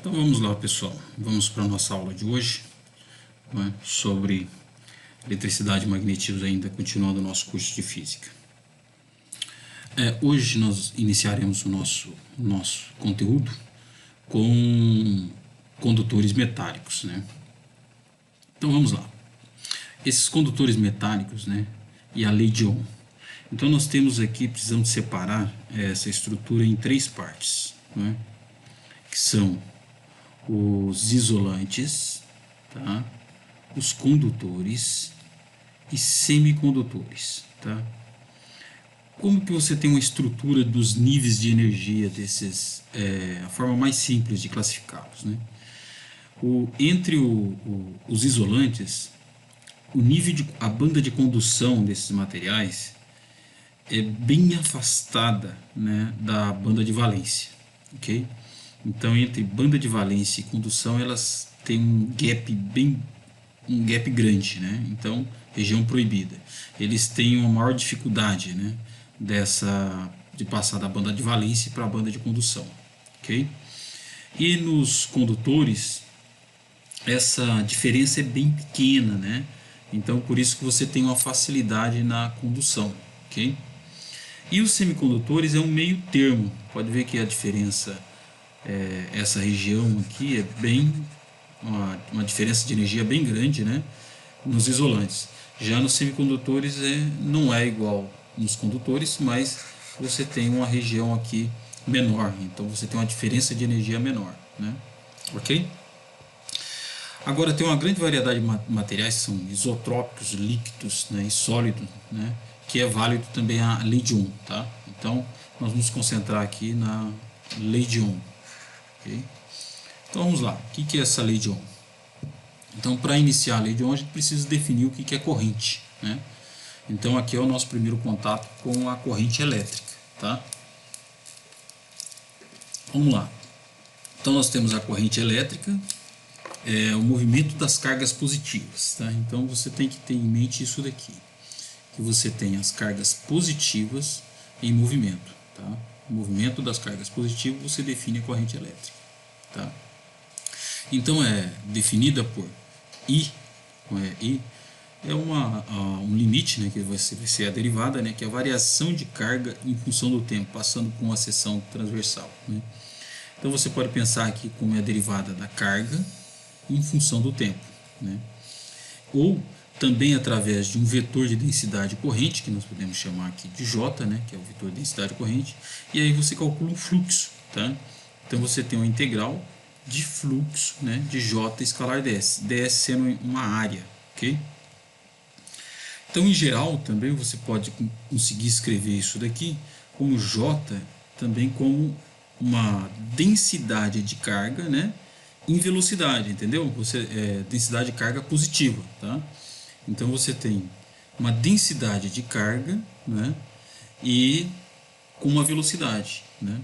Então vamos lá, pessoal, vamos para a nossa aula de hoje, né, sobre eletricidade e magnetismo, ainda continuando o nosso curso de física. Hoje nós iniciaremos o nosso conteúdo com condutores metálicos, né? Então vamos lá. Esses condutores metálicos, né, e a lei de Ohm. Então nós temos aqui, precisamos separar essa estrutura em três partes, né, que são os isolantes, tá? Os condutores e semicondutores, tá? Como que você tem uma estrutura dos níveis de energia desses, a forma mais simples de classificá-los, né? Entre os isolantes, a banda de condução desses materiais é bem afastada, né, da banda de valência, ok? Então, entre banda de valência e condução, elas têm um gap grande, né? Então, região proibida. Eles têm uma maior dificuldade, né, de passar da banda de valência para a banda de condução, ok? E nos condutores, essa diferença é bem pequena, né? Então, por isso que você tem uma facilidade na condução, ok? E os semicondutores é um meio termo. Pode ver que a diferença, essa região aqui é bem uma diferença de energia bem grande, né, nos isolantes. Já nos semicondutores não é igual nos condutores, mas você tem uma região aqui menor, então você tem uma diferença de energia menor, né? Ok? Agora tem uma grande variedade de materiais que são isotrópicos, líquidos, né, e sólidos, né, que é válido também a lei de Ohm, tá? Então nós vamos concentrar aqui na lei de Ohm, ok? Então vamos lá, o que é essa lei de Ohm? Então, para iniciar a lei de Ohm, a gente precisa definir o que é corrente, né? Então aqui é o nosso primeiro contato com a corrente elétrica, tá? Vamos lá. Então nós temos a corrente elétrica, o movimento das cargas positivas, tá? Então você tem que ter em mente isso daqui, que você tem as cargas positivas em movimento, tá? O movimento das cargas positivas você define a corrente elétrica, tá? Então é definida por I, I é um limite, né, que vai ser a derivada, né, que é a variação de carga em função do tempo, passando por uma seção transversal, né? Então você pode pensar aqui como é a derivada da carga em função do tempo, né? Ou também através de um vetor de densidade corrente, que nós podemos chamar aqui de J, né, que é o vetor de densidade corrente, e aí você calcula um fluxo, tá? Então você tem uma integral de fluxo, né, de J escalar ds, ds sendo uma área, ok? Então, em geral, também você pode conseguir escrever isso daqui como J, também como uma densidade de carga, né, em velocidade, entendeu? Densidade de carga positiva, tá? Então você tem uma densidade de carga, né, e com uma velocidade, né?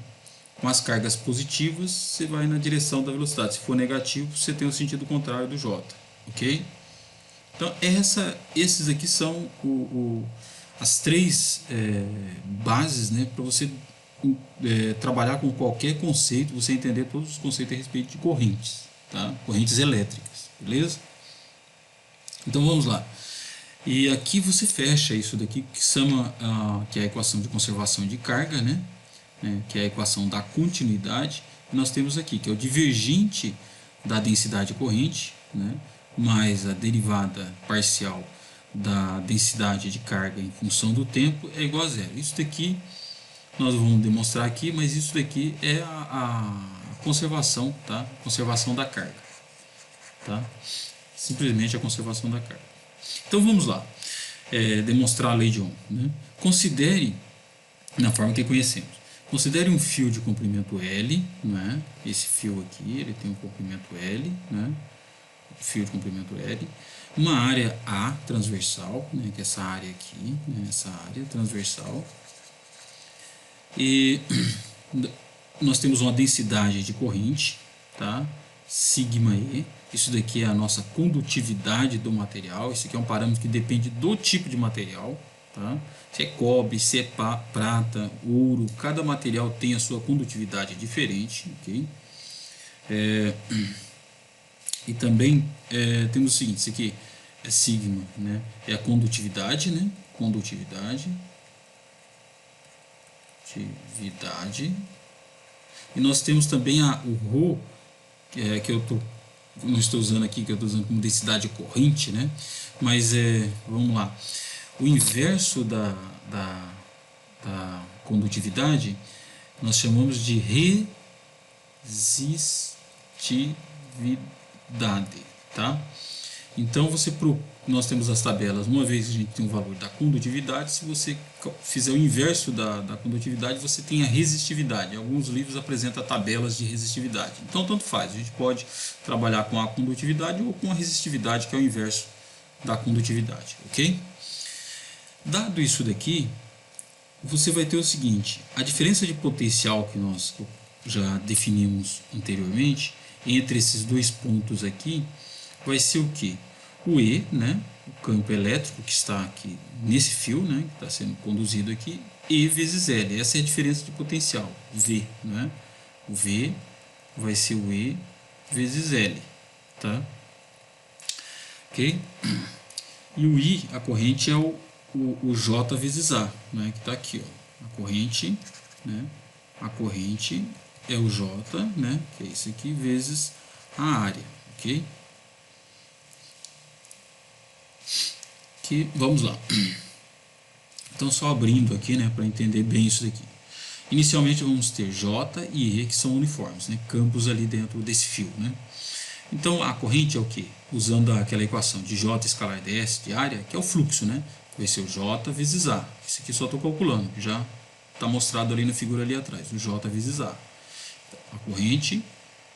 Com as cargas positivas, você vai na direção da velocidade. Se for negativo, você tem o sentido contrário do J, ok? Então, esses aqui são as três bases, né, para você trabalhar com qualquer conceito, você entender todos os conceitos a respeito de correntes, tá? Correntes elétricas, beleza? Então, vamos lá. E aqui você fecha isso daqui, que é a equação de conservação de carga, né? Que é a equação da continuidade, e nós temos aqui, que é o divergente da densidade corrente, né, mais a derivada parcial da densidade de carga em função do tempo é igual a zero. Isso daqui nós vamos demonstrar aqui, mas isso daqui é a conservação, tá? Conservação da carga, tá? Simplesmente a conservação da carga. Então vamos lá, demonstrar a lei de Ohm, né? Considere, na forma que conhecemos, considere um fio de comprimento L, né? Esse fio aqui, ele tem um comprimento L, né? Fio de comprimento L, uma área A transversal, né? Que é essa área aqui, né? Essa área transversal, e nós temos uma densidade de corrente, tá? Sigma E. Isso daqui é a nossa condutividade do material. Isso aqui é um parâmetro que depende do tipo de material, tá? Se é cobre, se é prata, ouro, cada material tem a sua condutividade diferente, ok? E também temos o seguinte, isso aqui é sigma, né? É a condutividade, né? Condutividade. E nós temos também o ρ, que eu não estou usando aqui, que eu estou usando como densidade corrente, né? Mas vamos lá. O inverso da condutividade nós chamamos de resistividade, tá? Então nós temos as tabelas. Uma vez que a gente tem o valor da condutividade, se você fizer o inverso da condutividade, você tem a resistividade. Alguns livros apresentam tabelas de resistividade. Então tanto faz, a gente pode trabalhar com a condutividade ou com a resistividade, que é o inverso da condutividade, ok? Dado isso daqui, você vai ter o seguinte: a diferença de potencial que nós já definimos anteriormente entre esses dois pontos aqui vai ser o que? O E, né, o campo elétrico que está aqui nesse fio, né, que está sendo conduzido aqui, E vezes L. Essa é a diferença de potencial, V, né? O V vai ser o E vezes L, tá? Ok? E o I, a corrente, é o J vezes A, né, que está aqui, ó. A corrente, né? A corrente é o J, né, que é isso aqui, vezes a área, ok? Vamos lá. Então, só abrindo aqui, né, para entender bem isso daqui. Inicialmente vamos ter J e E, que são uniformes, né, campos ali dentro desse fio, né? Então a corrente é o que? Usando aquela equação de J escalar ds de área, que é o fluxo, né? Vai ser o J vezes A. Isso aqui só estou calculando, que já está mostrado ali na figura ali atrás, o J vezes A. A corrente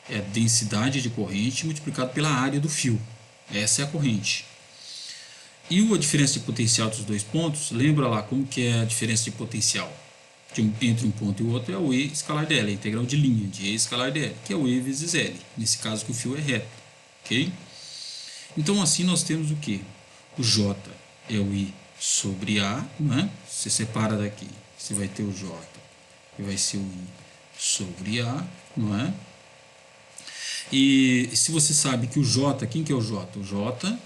é a densidade de corrente multiplicado pela área do fio. Essa é a corrente. E a diferença de potencial dos dois pontos, lembra lá como que é a diferença de potencial entre um ponto e o outro? É o E escalar dl, a integral de linha de E escalar dl, que é o E vezes L, nesse caso que o fio é reto, ok? Então assim nós temos o que? O J é o I sobre A, né? Você separa daqui, você vai ter o J, que vai ser o I sobre A, não é? E se você sabe que o J, quem que é o J? O J,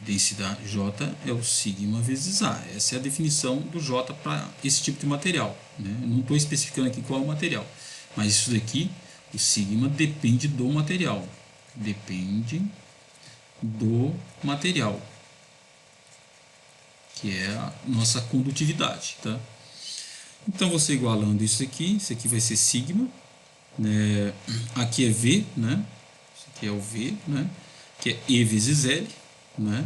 densidade J é o sigma vezes A. Essa é a definição do J para esse tipo de material, né? Eu não estou especificando aqui qual é o material, mas isso daqui, o sigma depende do material. Depende do material, que é a nossa condutividade, tá? Então você igualando isso aqui vai ser sigma, né? Aqui é V, né? Isso aqui é o V, né? Que é E vezes L, né?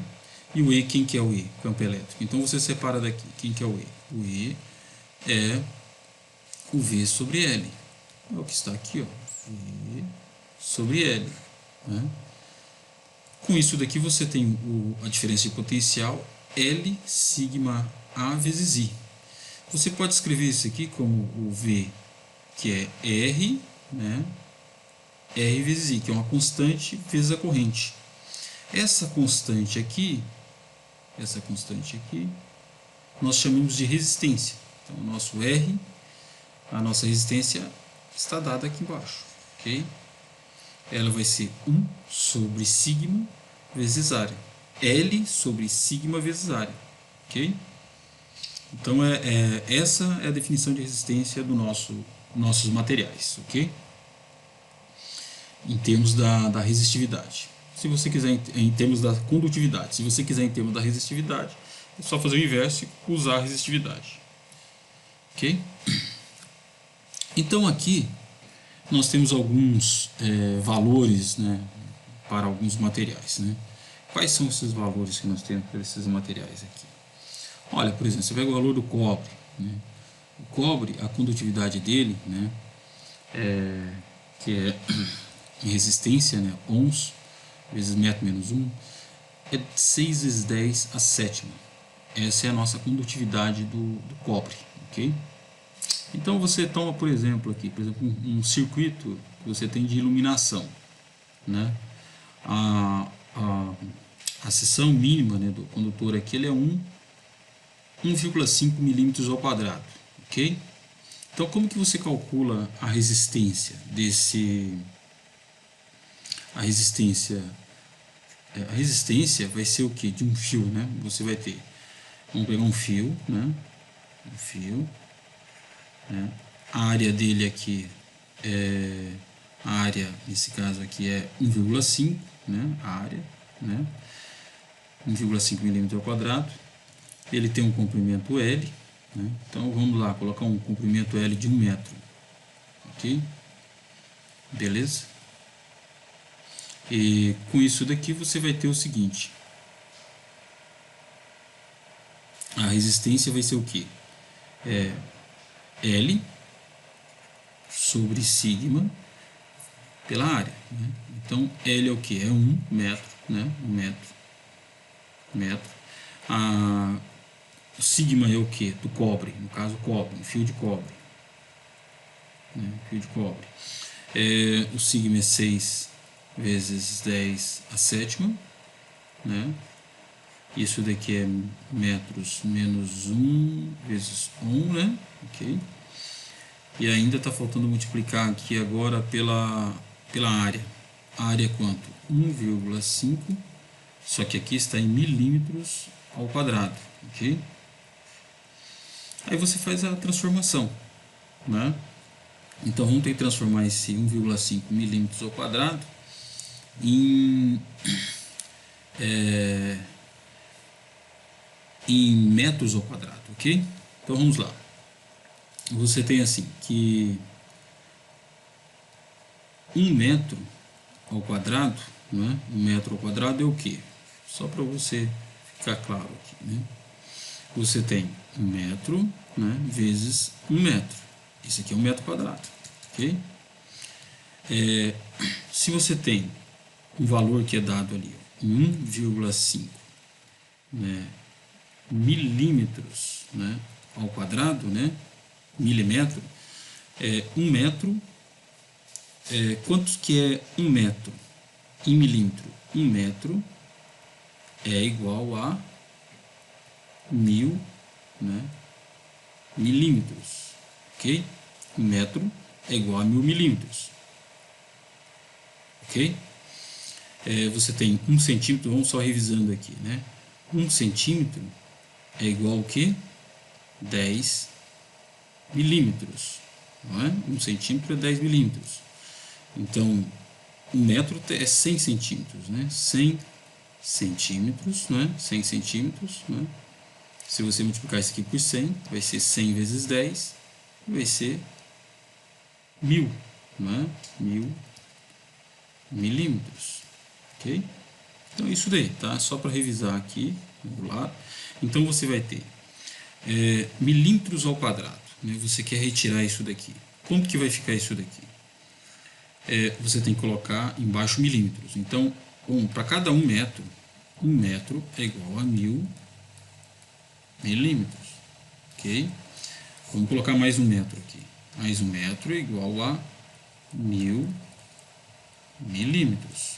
E o E, quem que é o E? Campo elétrico. Então você separa daqui, quem que é o E? O E é o V sobre L. É o que está aqui, ó. V sobre L, né? Com isso daqui você tem a diferença de potencial L sigma A vezes I. Você pode escrever isso aqui como o V, que é R, né? R vezes I, que é uma constante vezes a corrente. Essa constante aqui, nós chamamos de resistência. Então, o nosso R, a nossa resistência está dada aqui embaixo, ok? Ela vai ser 1 sobre sigma vezes área. L sobre sigma vezes área, ok? Então, essa é a definição de resistência dos nossos materiais, ok? Em termos da resistividade. Se você quiser em termos da condutividade, se você quiser em termos da resistividade, é só fazer o inverso e usar a resistividade, ok? Então aqui nós temos alguns valores, né, para alguns materiais, né? Quais são esses valores que nós temos para esses materiais aqui? Olha, por exemplo, você pega o valor do cobre, né? O cobre, a condutividade dele, né, que é em resistência, né, ohms vezes metro menos 1, é 6 vezes 10 a sétima. Essa é a nossa condutividade do cobre, ok? Então você toma, por exemplo, aqui, um circuito que você tem de iluminação, né? A seção mínima, né, do condutor aqui ele é 1,5 milímetros ao quadrado, ok? Então como que você calcula a resistência a resistência vai ser o que? De um fio, né? Você vai ter, vamos pegar um fio, né? Um fio, né? A área dele aqui a área nesse caso aqui é 1,5, né? A área, né? 1,5 milímetro ao quadrado. Ele tem um comprimento L, né? Então vamos lá colocar um comprimento L de 1 metro, ok? Beleza? E com isso daqui você vai ter o seguinte: a resistência vai ser o que? L sobre sigma pela área, né? Então L é o que? É 1 metro, né? 1 metro. O sigma é o que? Do cobre, no caso cobre, um fio de cobre, né? Fio de cobre. O sigma é 6 vezes 10 a sétima, né? Isso daqui é metros menos 1 vezes 1, né? Ok? E ainda está faltando multiplicar aqui agora pela área. A área é quanto? 1,5, só que aqui está em milímetros ao quadrado, ok? Aí você faz a transformação, né? Então vamos ter que transformar esse 1,5 milímetros ao quadrado em metros ao quadrado, ok? Então vamos lá. Você tem assim que 1 metro ao quadrado, né? 1 metro ao quadrado é o que? Só para você ficar claro aqui, né? Você tem 1 metro, né? Vezes 1 metro. Isso aqui é 1 metro quadrado, ok? Se você tem um valor que é dado ali, 1,5, né? milímetros, né? Ao quadrado, né? Milímetro, 1 metro, quantos que é 1 metro em milímetro? 1 metro é igual a 1000, né? Milímetros, ok? 1 metro é igual a 1000 milímetros, ok? Você tem 1 centímetro, vamos só revisando aqui, né? 1 centímetro é igual ao que? 10 milímetros, não é? 1 centímetro é 10 milímetros. Então, 1 metro é 100 centímetros, né? 100 centímetros, né? 100 centímetros, né? Se você multiplicar isso aqui por 100, vai ser 100 vezes 10, vai ser 1000, né? 1000 milímetros, ok? Então, isso daí, tá? Só para revisar aqui do lado. Então, você vai ter milímetros ao quadrado, né? Você quer retirar isso daqui. Como que vai ficar isso daqui? Você tem que colocar embaixo milímetros. Então, para cada 1 metro, 1 metro é igual a 1000 milímetros, ok? Vamos colocar mais 1 metro aqui. Mais 1 metro é igual a 1000 milímetros.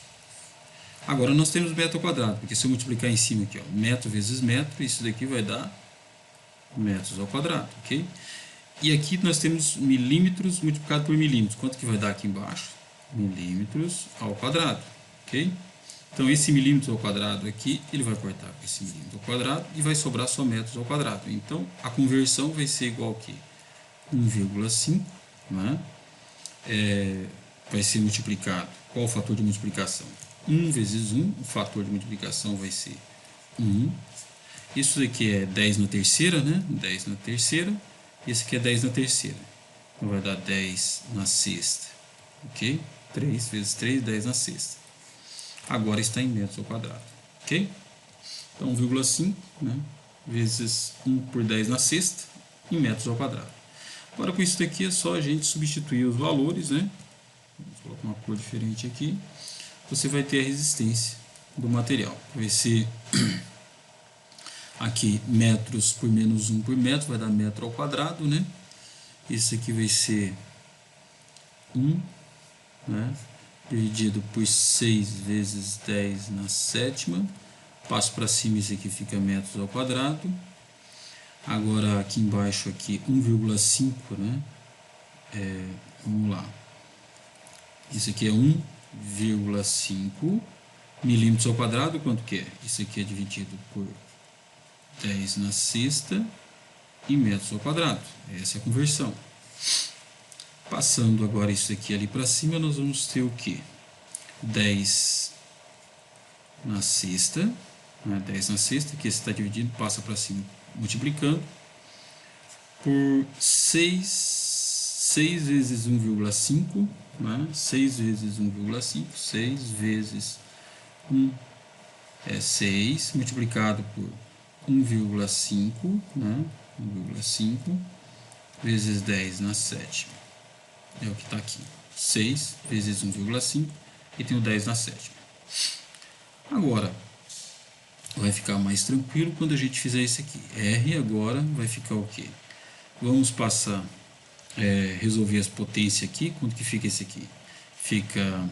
Agora nós temos metro ao quadrado, porque se eu multiplicar em cima aqui, ó, metro vezes metro, isso daqui vai dar metros ao quadrado, ok? E aqui nós temos milímetros multiplicado por milímetros. Quanto que vai dar aqui embaixo? Milímetros ao quadrado, ok? Então esse milímetro ao quadrado aqui, ele vai cortar com esse milímetro ao quadrado e vai sobrar só metros ao quadrado. Então a conversão vai ser igual a quê? 1,5, né? Vai ser multiplicado. Qual o fator de multiplicação? 1 vezes 1, o fator de multiplicação vai ser 1. Isso aqui é 10 na terceira, né? 10 na terceira. Esse aqui é 10 na terceira. Então vai dar 10 na sexta, ok? 3 vezes 3, 10 na sexta. Agora está em metros ao quadrado, ok? Então 1,5, né? Vezes 1 por 10 na sexta, em metros ao quadrado. Agora com isso daqui é só a gente substituir os valores, né? Vamos colocar uma cor diferente aqui. Você vai ter a resistência do material. Vai ser aqui metros por menos 1 por metro, vai dar metro ao quadrado, né? Isso aqui vai ser 1, né? Dividido por 6 vezes 10 na sétima. Passo para cima, isso aqui fica metros ao quadrado. Agora aqui embaixo, aqui 1,5, né? Vamos lá. Isso aqui é 1 1,5 milímetros ao quadrado, quanto que é? Isso aqui é dividido por 10 na sexta em metros ao quadrado. Essa é a conversão. Passando agora isso aqui ali para cima, nós vamos ter o que? 10 na sexta, né? 10 na sexta, que esse está dividido, passa para cima multiplicando, por 6 vezes 1,5, né? 6 vezes 1,5, 6 vezes 1 é 6, multiplicado por 1,5, né? 1,5 vezes 10 na sétima. É o que está aqui. 6 vezes 1,5 e tem o 10 na sétima. Agora, vai ficar mais tranquilo quando a gente fizer isso aqui. R agora vai ficar o quê? Vamos passar, resolver as potências aqui. Quanto que fica esse aqui? Fica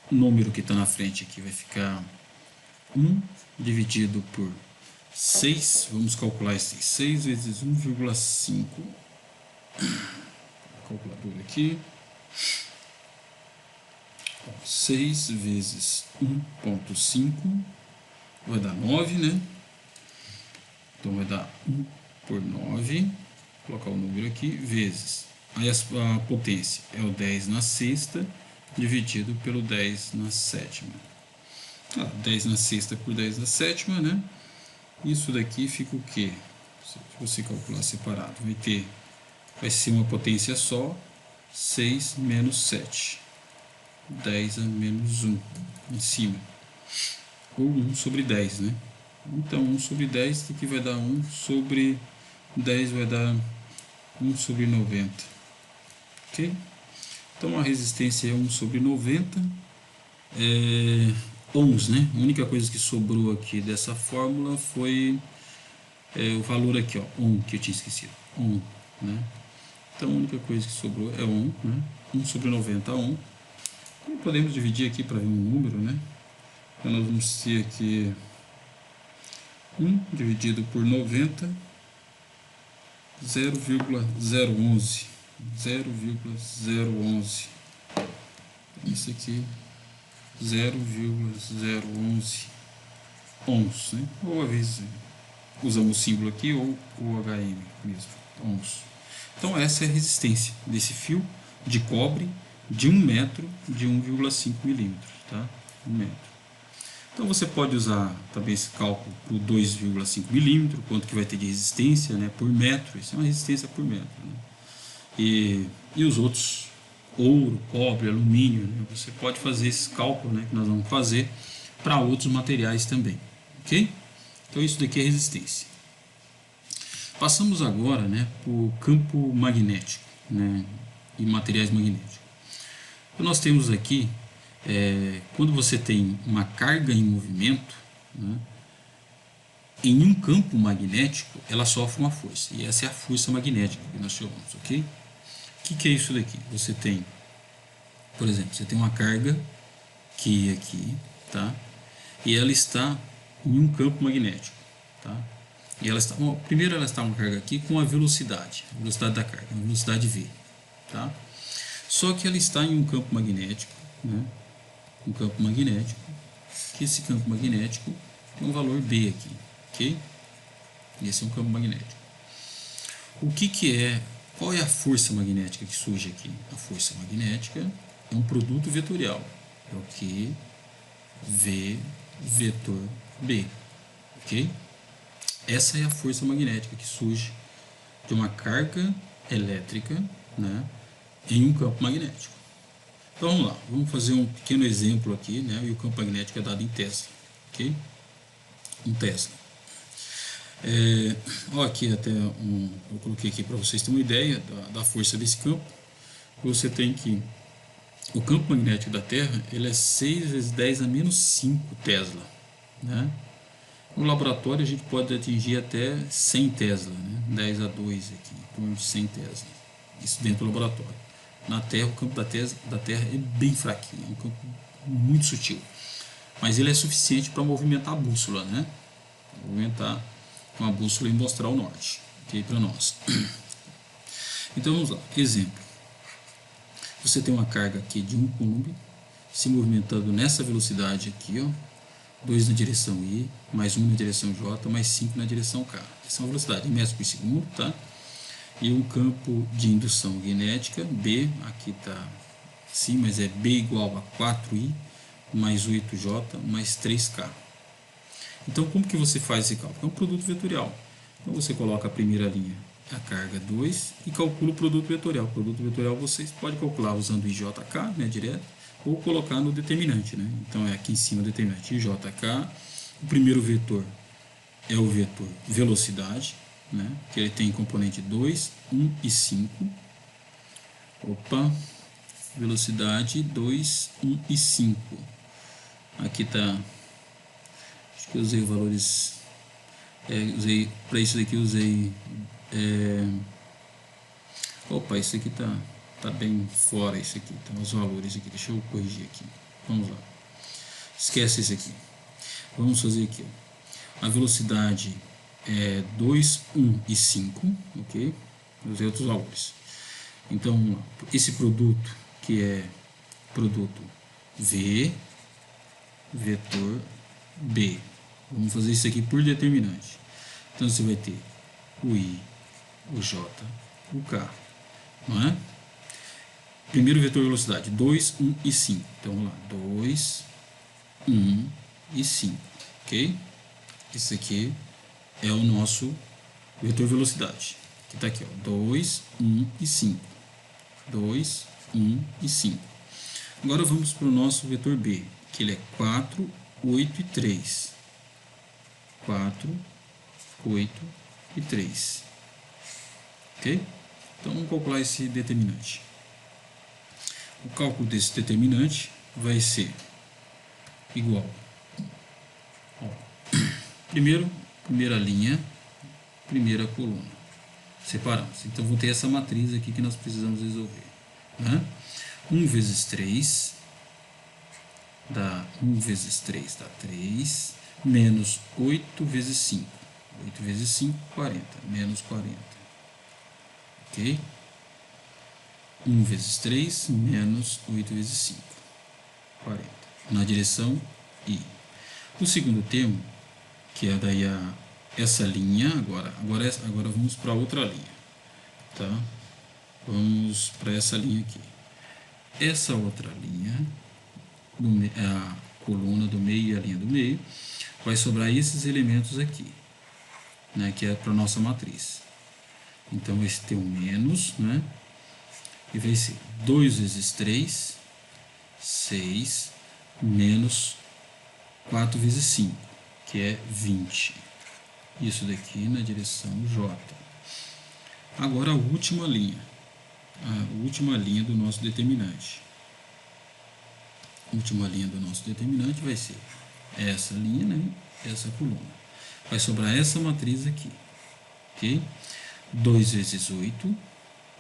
o número que está na frente aqui, vai ficar 1 dividido por 6. Vamos calcular esse 6 vezes 1,5. Calculadora aqui. 6 vezes 1,5 vai dar 9, né? Então vai dar 1 por 9. Vou colocar o número aqui, vezes. Aí a potência é o 10 na sexta dividido pelo 10 na sétima. 10 na sexta por 10 na sétima, né? Isso daqui fica o quê? Se você calcular separado, vai ser uma potência só, 6 menos 7. 10 a menos 1 em cima. Ou 1 sobre 10, né? Então, 1 sobre 10 aqui vai dar 1 sobre 10, vai dar 1 sobre 90. Ok? Então, a resistência é 1 sobre 90. Ohms, né? A única coisa que sobrou aqui dessa fórmula foi o valor aqui, ó, ohm, que eu tinha esquecido. Ohm, né? Então, a única coisa que sobrou é ohm, né? 1 sobre 90 ohm. E podemos dividir aqui para ver um número, né? Então, nós vamos ter aqui 1 dividido por 90, 0,011. 0,011. Isso aqui, 0,011 ohms, né? Ou às vezes usamos o símbolo aqui ou o HM mesmo, ohms. Então, essa é a resistência desse fio de cobre de 1 metro de 1,5 milímetros, tá? 1 metro. Então você pode usar também esse cálculo para o 2,5 milímetros, quanto que vai ter de resistência, né, por metro. Isso é uma resistência por metro, né? E os outros, ouro, cobre, alumínio, né, você pode fazer esse cálculo, né, que nós vamos fazer para outros materiais também, ok? Então isso daqui é resistência. Passamos agora, né, para o campo magnético, né, e materiais magnéticos. Então, nós temos aqui, quando você tem uma carga em movimento, né, em um campo magnético, ela sofre uma força, e essa é a força magnética que nós chamamos, ok? O que é isso daqui? Você tem, por exemplo, você tem uma carga Q aqui, tá? E ela está em um campo magnético, tá? E ela está, primeiro ela está uma carga aqui com a velocidade da carga, a velocidade V, tá? Só que ela está em um campo magnético, né? Um campo magnético, que esse campo magnético tem um valor B aqui, ok? Esse é um campo magnético. Qual é a força magnética que surge aqui? A força magnética é um produto vetorial, é o Q, V, vetor B, ok? Essa é a força magnética que surge de uma carga elétrica, né, em um campo magnético. Então vamos lá, vamos fazer um pequeno exemplo aqui, né, e o campo magnético é dado em Tesla, ok? Um Tesla. Aqui até eu coloquei aqui para vocês terem uma ideia da força desse campo. Você tem que o campo magnético da Terra ele é 6 vezes 10 a menos 5 Tesla, né? No laboratório a gente pode atingir até 100 Tesla, né? 10 a 2 aqui, em torno de 100 Tesla. Isso dentro do laboratório. Na Terra, o campo da Terra é bem fraquinho, é um campo muito sutil. Mas ele é suficiente para movimentar a bússola, né? Movimentar uma bússola e mostrar o norte, ok? Para nós. Então vamos lá, exemplo. Você tem uma carga aqui de 1 coulomb, se movimentando nessa velocidade aqui, ó, 2 na direção I, mais 1 na direção J, mais 5 na direção K. Essa é uma velocidade em metros por segundo, tá? E um campo de indução magnética, B, aqui está sim, mas é B igual a 4I, mais 8J, mais 3K. Então, como que você faz esse cálculo? É um produto vetorial. Então, você coloca a primeira linha, a carga 2, e calcula o produto vetorial. O produto vetorial vocês podem calcular usando IJK, né, direto, ou colocar no determinante, né? Então, é aqui em cima o determinante IJK. O primeiro vetor é o vetor velocidade, né, que ele tem componente 2, 1 e 5. Opa, velocidade 2, 1 e 5. Aqui está, acho que eu usei valores, usei para isso daqui, opa, isso aqui tá bem fora, isso aqui, tá os valores aqui, deixa eu corrigir aqui, vamos lá, esquece esse aqui, vamos fazer aqui, ó. A velocidade é 2, 1 e 5, ok, usei outros valores, então esse produto que é produto V, vetor B, vamos fazer isso aqui por determinante, então você vai ter o I, o J, o K, não é? Primeiro vetor velocidade, 2, 1 e 5. Então, vamos lá, 2, 1 e 5, ok? Esse aqui é o nosso vetor velocidade, que está aqui, ó, 2, 1 e 5. 2, 1 e 5. Agora vamos para o nosso vetor B, que ele é 4, 8 e 3. 4, 8 e 3. Ok? Então vamos calcular esse determinante. O cálculo desse determinante vai ser igual. Ó, primeira linha, primeira coluna. Separamos. Então vou ter essa matriz aqui que nós precisamos resolver. Né? 1 vezes 3 dá 1 vezes 3 dá 3, menos 8 vezes 5. 8 vezes 5, 40, menos 40. Ok? 1 vezes 3, menos 8 vezes 5, 40. Na direção I. O segundo termo, que é daí essa linha, agora vamos para outra linha. Tá? Vamos para essa linha aqui. Essa outra linha, a coluna do meio e a linha do meio, vai sobrar esses elementos aqui, né, que é para a nossa matriz. Então vai ter um menos, né? E vai ser 2 vezes 3, 6, menos 4 vezes 5, que é 20. Isso daqui na direção J. Agora a última linha do nosso determinante. A última linha do nosso determinante vai ser essa linha, né? Essa coluna. Vai sobrar essa matriz aqui, ok? 2 vezes 8,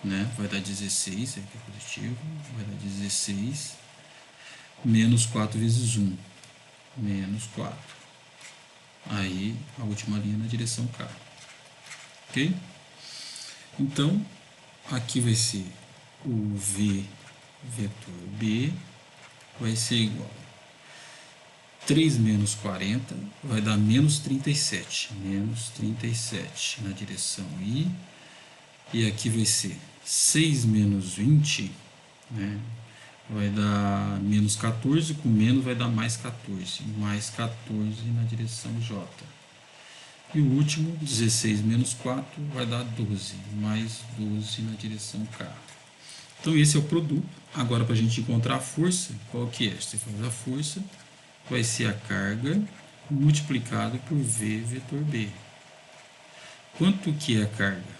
né? Vai dar 16, aqui é positivo, vai dar 16, menos 4 vezes 1, menos 4. Aí, a última linha na direção K, ok? Então, aqui vai ser o V vetor B, vai ser igual 3 menos 40 vai dar menos 37 na direção I, e aqui vai ser 6 menos 20, né, vai dar menos 14, com menos vai dar mais 14 na direção J. E o último, 16 menos 4, vai dar 12, mais 12 na direção K. Então esse é o produto. Agora, para a gente encontrar a força, qual que é? Você faz a força, vai ser a carga multiplicada por V vetor B. Quanto que é a carga?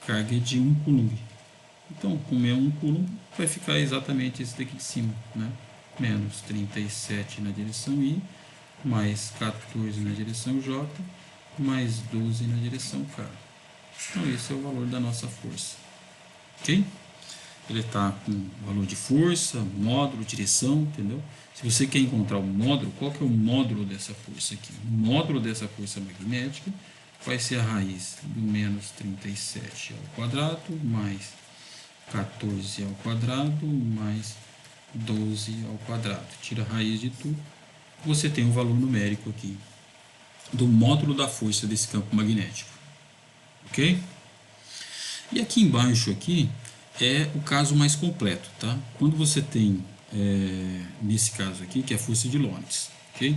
Carga é de 1 coulomb. Então, como é 1 coulomb, vai ficar exatamente esse daqui de cima, né? Menos 37 na direção I, mais 14 na direção J, mais 12 na direção K. Então esse é o valor da nossa força, ok? Ele está com valor de força, módulo, direção, entendeu? Se você quer encontrar o módulo, qual que é o módulo dessa força aqui? O módulo dessa força magnética vai ser a raiz do menos 37 ao quadrado, mais 14 ao quadrado, mais 12 ao quadrado. Tira a raiz de tudo. Você tem um valor numérico aqui do módulo da força desse campo magnético. Ok? E aqui embaixo aqui é o caso mais completo, tá? Quando você tem, nesse caso aqui, que é a força de Lorentz, ok?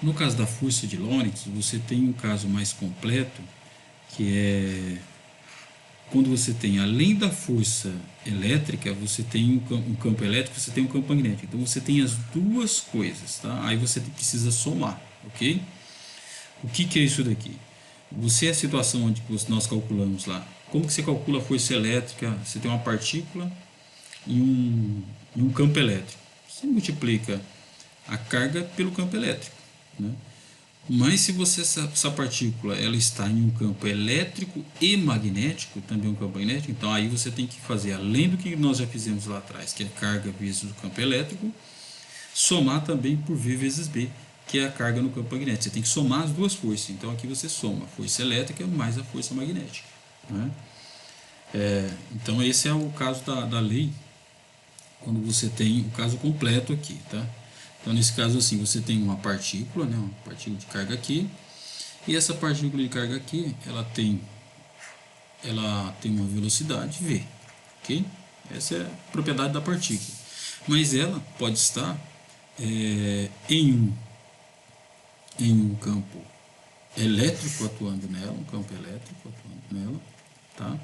No caso da força de Lorentz, você tem um caso mais completo, que é quando você tem, além da força elétrica, você tem um campo elétrico, você tem um campo magnético. Então você tem as duas coisas, tá? Aí você precisa somar, ok? O que é isso daqui? Você é a situação onde nós calculamos lá. Como que você calcula a força elétrica? Você tem uma partícula e um campo elétrico. Você multiplica a carga pelo campo elétrico, né? Mas se você, essa partícula ela está em um campo elétrico e magnético, também um campo magnético, então aí você tem que fazer, além do que nós já fizemos lá atrás, que é carga vezes o campo elétrico, somar também por V vezes B, que é a carga no campo magnético. Você tem que somar as duas forças. Então aqui você soma a força elétrica mais a força magnética, né? Então esse é o caso da lei, quando você tem o caso completo aqui, tá? Então nesse caso assim, você tem uma partícula, né, uma partícula de carga aqui, e essa partícula de carga aqui, ela tem uma velocidade v, ok? Essa é a propriedade da partícula. Mas ela pode estar em um campo elétrico atuando nela, um campo elétrico atuando nela, tá?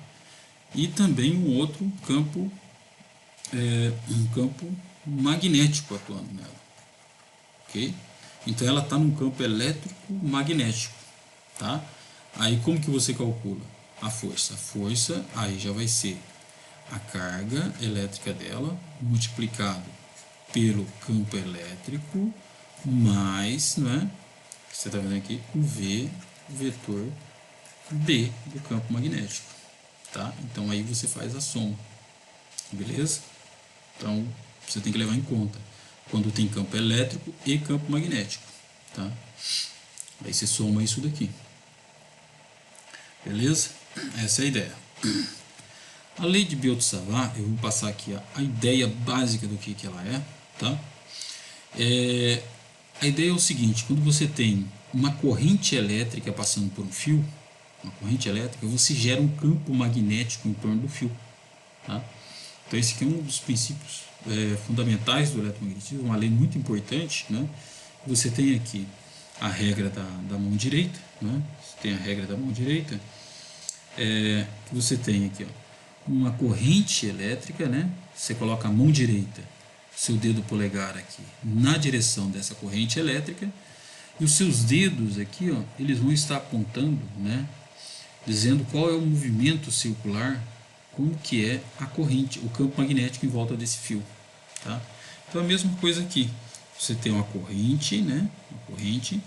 E também um outro campo, um campo magnético atuando nela, ok? Então ela está num campo elétrico magnético, tá? Aí como que você calcula a força? A força aí já vai ser a carga elétrica dela multiplicado pelo campo elétrico mais, né? Você está vendo aqui o V, o vetor B do campo magnético, tá? Então aí você faz a soma, beleza? Então você tem que levar em conta quando tem campo elétrico e campo magnético, tá? Aí você soma isso daqui, beleza? Essa é a ideia. A lei de Biot-Savart, eu vou passar aqui a ideia básica do que ela é, tá? A ideia é o seguinte: quando você tem uma corrente elétrica passando por um fio, uma corrente elétrica, você gera um campo magnético em torno do fio, tá? Então esse aqui é um dos princípios fundamentais do eletromagnetismo, uma lei muito importante, né? Você tem aqui a regra da mão direita, né? Você tem a regra da mão direita, que você tem aqui, ó, uma corrente elétrica, né? Você coloca a mão direita, seu dedo polegar aqui, na direção dessa corrente elétrica, e os seus dedos aqui, ó, eles vão estar apontando, né? Dizendo qual é o movimento circular, como que é a corrente, o campo magnético em volta desse fio, tá? Então a mesma coisa aqui, você tem uma corrente, né? Uma corrente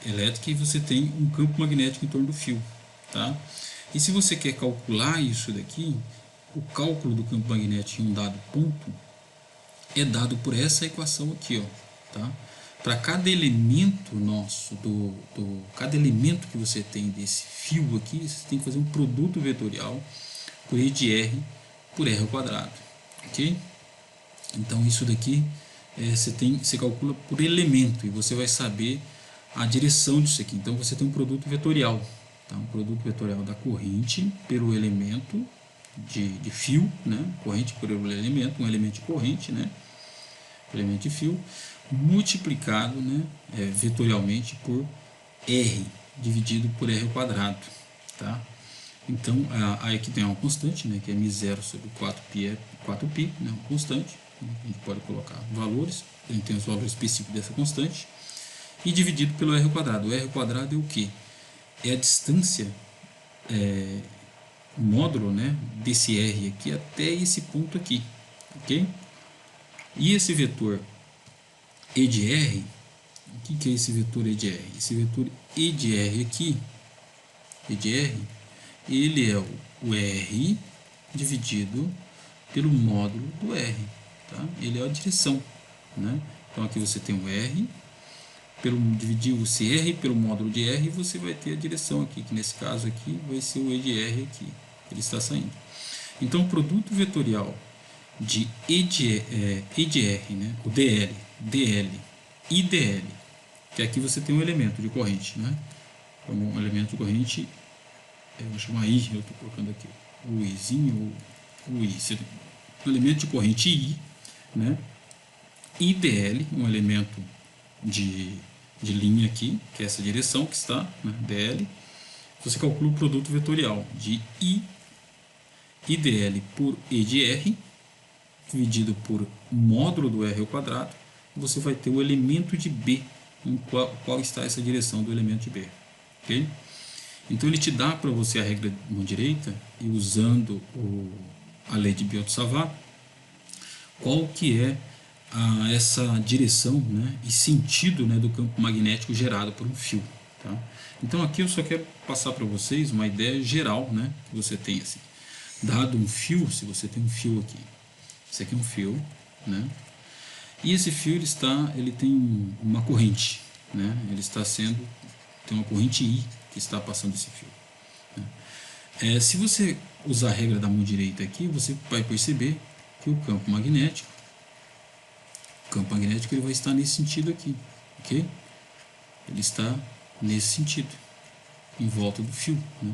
elétrica e você tem um campo magnético em torno do fio, tá? E se você quer calcular isso daqui, o cálculo do campo magnético em um dado ponto é dado por essa equação aqui, ó, tá? Para cada elemento nosso, cada elemento que você tem desse fio aqui, você tem que fazer um produto vetorial por E de R por R ao quadrado, ok? Então isso daqui você calcula por elemento e você vai saber a direção disso aqui. Então você tem um produto vetorial, tá? Um produto vetorial da corrente pelo elemento de fio, né? Corrente pelo elemento, um elemento de corrente, né? Elemento de fio, multiplicado, né, vetorialmente por R, dividido por R ao quadrado, tá? Então, aí aqui tem uma constante, né, que é μ0 sobre 4π, 4π, né, uma constante, a gente pode colocar valores, a gente tem os valores específicos dessa constante, e dividido pelo R ao quadrado. O R ao quadrado é o que? É a distância, o módulo, né, desse R aqui até esse ponto aqui, ok? E esse vetor E de R, o que é esse vetor E de R? Esse vetor E de R aqui, E de R, ele é o R dividido pelo módulo do R, tá? Ele é a direção, né? Então aqui você tem o R, dividir esse R pelo módulo de R, você vai ter a direção aqui, que nesse caso aqui vai ser o E de R aqui, ele está saindo. Então o produto vetorial de EDR, né? O DL, DL, IDL, que aqui você tem um elemento de corrente, né? Como um elemento de corrente, eu vou chamar I, eu estou colocando aqui o Izinho, o I, um elemento de corrente I, né? IDL, um elemento de linha aqui, que é essa direção que está, né? DL, você calcula o produto vetorial de IDL por E de R, dividido por módulo do R ao quadrado, você vai ter o elemento de B, em qual está essa direção do elemento de B. Okay? Então ele te dá para você a regra de mão direita, e usando a lei de Biot-Savart, qual que é essa direção, né, e sentido, né, do campo magnético gerado por um fio. Tá? Então aqui eu só quero passar para vocês uma ideia geral, né, que você tem assim. Dado um fio, se você tem um fio aqui, esse aqui é um fio, né, e esse fio ele tem uma corrente, né, tem uma corrente I que está passando esse fio. Né. Se você usar a regra da mão direita aqui, você vai perceber que o campo magnético ele vai estar nesse sentido aqui, ok? Ele está nesse sentido, em volta do fio, né?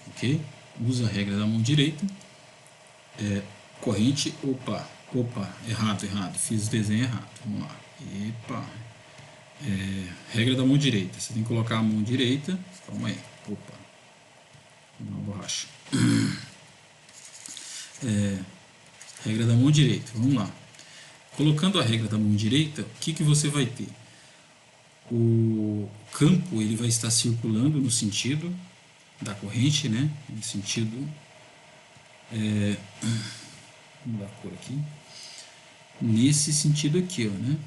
Ok? Usa a regra da mão direita, corrente, opa, errado, fiz o desenho errado, vamos lá, epa, regra da mão direita, você tem que colocar a mão direita, calma aí, opa, uma borracha, regra da mão direita, vamos lá. Colocando a regra da mão direita, o que você vai ter? O campo ele vai estar circulando no sentido da corrente, né? No sentido, vamos dar a cor aqui, nesse sentido aqui, ó, né?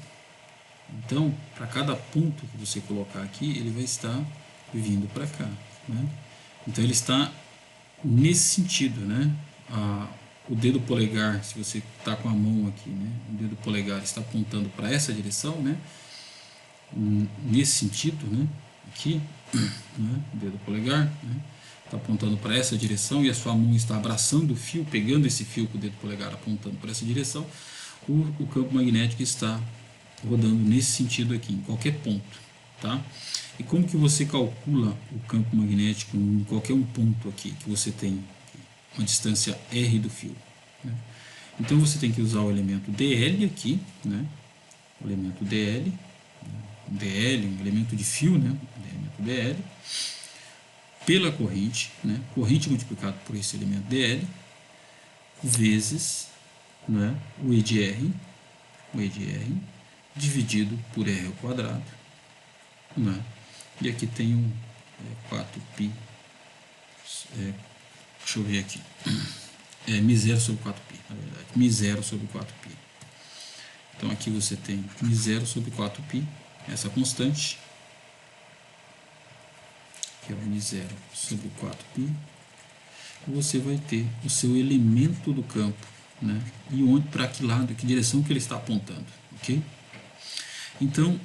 Então, para cada ponto que você colocar aqui, ele vai estar vindo para cá, né? Então ele está nesse sentido, né? O dedo polegar, se você está com a mão aqui, né, o dedo polegar está apontando para essa direção, né, nesse sentido, né, aqui, né, o dedo polegar, né, está apontando para essa direção e a sua mão está abraçando o fio, pegando esse fio com o dedo polegar apontando para essa direção, o campo magnético está rodando nesse sentido aqui, em qualquer ponto, tá? E como que você calcula o campo magnético em qualquer um ponto aqui que você tem uma distância R do fio, né? Então você tem que usar o elemento DL aqui, né? O elemento DL, um elemento de fio, né? O elemento DL, pela corrente, né? Corrente multiplicado por esse elemento DL, vezes, né, o E de R, dividido por R ao quadrado, né? E aqui tem um 4π, deixa eu ver aqui, μ0 sobre 4π, na verdade, μ0 sobre 4π. Então aqui você tem μ0 sobre 4π, essa constante, que é o μ0 sobre 4π, e você vai ter o seu elemento do campo, né? E onde, para que lado, que direção que ele está apontando, ok? Então,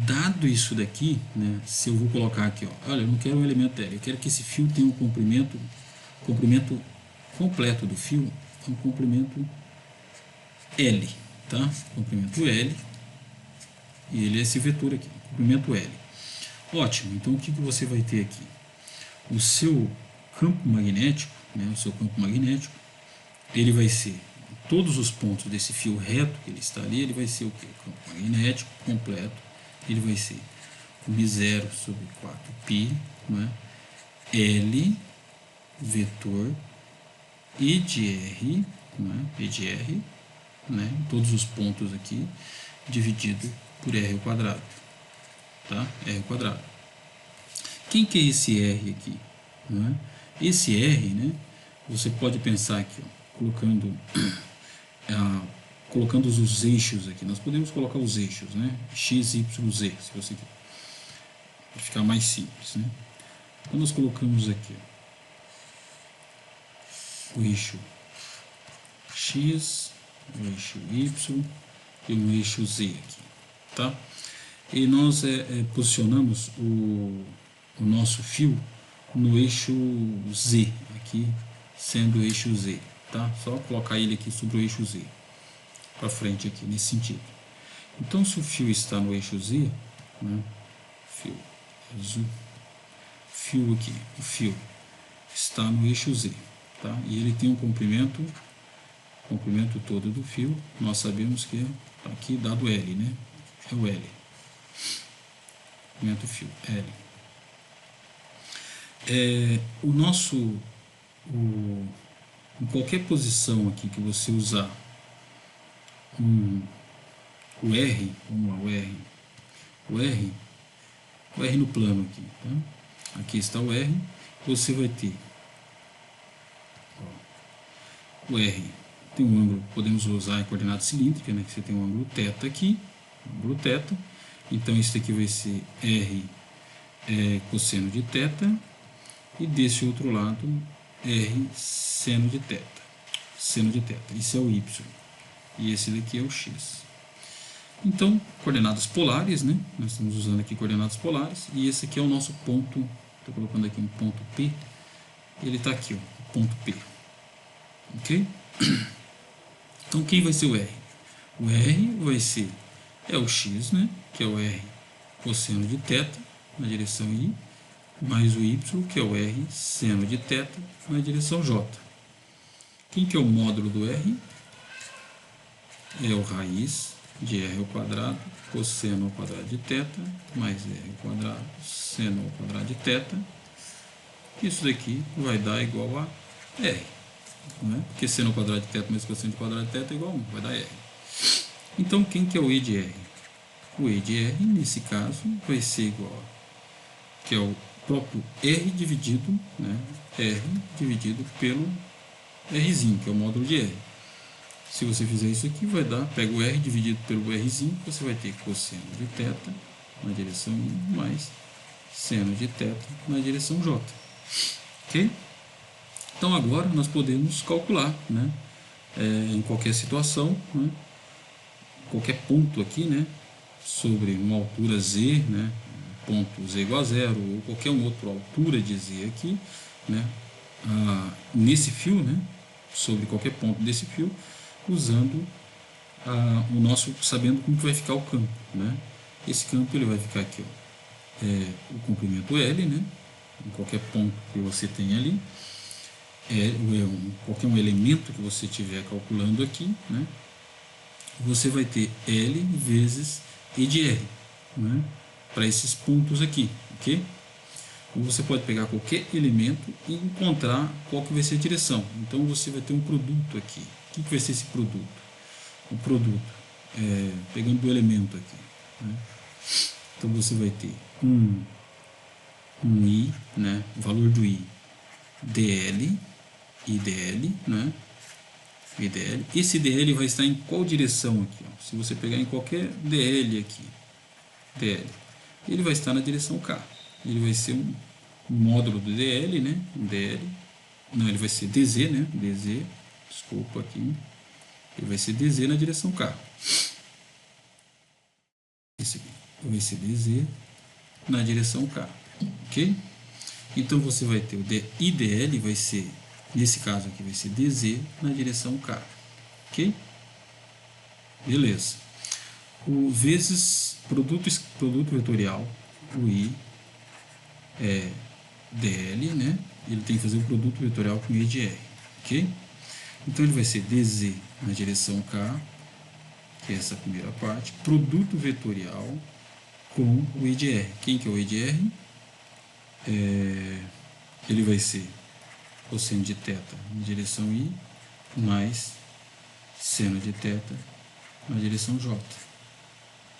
dado isso daqui, né, se eu vou colocar aqui, ó, olha, eu não quero um elemento L, eu quero que esse fio tenha um comprimento completo do fio, é um comprimento L, tá? Comprimento L, e ele é esse vetor aqui, comprimento L. Ótimo, então o que você vai ter aqui? O seu campo magnético, né, ele vai ser, todos os pontos desse fio reto que ele está ali, ele vai ser o que? O campo magnético completo, ele vai ser μ0 sobre 4π, né, L vetor E de R, né, em todos os pontos aqui, dividido por R ao quadrado, tá? R ao quadrado. Quem que é esse R aqui? Né? Esse R, né, você pode pensar aqui, ó, colocando os eixos aqui. Nós podemos colocar os eixos, né? X, Y, Z, se você quiser, para ficar mais simples, né? Então nós colocamos aqui, ó, o eixo X, o eixo Y e o eixo Z aqui, tá? E nós posicionamos o nosso fio no eixo Z, aqui sendo o eixo Z. tá? Só colocar ele aqui sobre o eixo Z, para frente aqui, nesse sentido. Então, se o fio está no eixo Z, né, fio azul, fio aqui, o fio está no eixo Z, tá? E ele tem um comprimento todo do fio, nós sabemos que é aqui dado L, né? É o L. Comprimento fio, L. O nosso, em qualquer posição aqui que você usar o R, vamos lá, o R no plano aqui, tá? Aqui está o R, você vai ter, ó, o R tem um ângulo, podemos usar em coordenada cilíndrica, né, que você tem um ângulo θ aqui, então isso aqui vai ser R cosseno de θ, e desse outro lado R seno de θ, isso é o Y, e esse daqui é o X. Então, coordenadas polares, né? Nós estamos usando aqui coordenadas polares, e esse aqui é o nosso ponto, estou colocando aqui um ponto P, ele está aqui, ó, ponto P, ok? Então, quem vai ser o R? O R vai ser, o X, né? Que é o R cosseno de θ, na direção I, mais o Y, que é o R seno de θ, na direção J. Quem que é o módulo do R? É o raiz de R ao quadrado, cosseno ao quadrado de θ, mais R ao quadrado, seno ao quadrado de θ. Isso daqui vai dar igual a R. Né? Porque seno ao quadrado de θ mais cosseno ao quadrado de θ é igual a 1, vai dar R. Então, quem que é o E de R? O E de R, nesse caso, vai ser igual a, que é o próprio R dividido, né? R dividido pelo Rzinho, que é o módulo de R. Se você fizer isso aqui, vai dar, pega o R dividido pelo Rzinho, você vai ter cosseno de θ na direção I, mais seno de θ na direção J. Ok? Então agora nós podemos calcular, né? Em qualquer situação, né? Qualquer ponto aqui, né? Sobre uma altura Z, né? Ponto Z igual a zero, ou qualquer outra altura de Z aqui, né? Nesse fio, né? Sobre qualquer ponto desse fio, usando o nosso, sabendo como que vai ficar o campo, né? Esse campo ele vai ficar aqui, ó, o comprimento L, né? Em qualquer ponto que você tem ali, qualquer um elemento que você estiver calculando aqui, né? Você vai ter L vezes E de R, né? Para esses pontos aqui, ok? Ou você pode pegar qualquer elemento e encontrar qual que vai ser a direção. Então você vai ter um produto aqui. O que vai ser esse produto? O produto, pegando do elemento aqui, né? Então você vai ter um I, né? O valor do I, dl, IDL, né? IDL. Esse DL vai estar em qual direção aqui? Ó? Se você pegar em qualquer DL aqui, DL, ele vai estar na direção K. Ele vai ser um módulo do DL, né? Um DL. Não, ele vai ser DZ, né? DZ, desculpa aqui. Ele vai ser DZ na direção K. Esse aqui vai ser DZ na direção K, ok? Então você vai ter o IDL, vai ser, nesse caso aqui, vai ser DZ na direção K, ok? Beleza. O vezes produto vetorial, o I é DL, né? Ele tem que fazer o produto vetorial com E de R, ok? Então ele vai ser DZ na direção K, que é essa primeira parte, produto vetorial com o E de R. Quem que é o E de R? Ele vai ser cosseno de θ na direção I, mais seno de θ na direção J,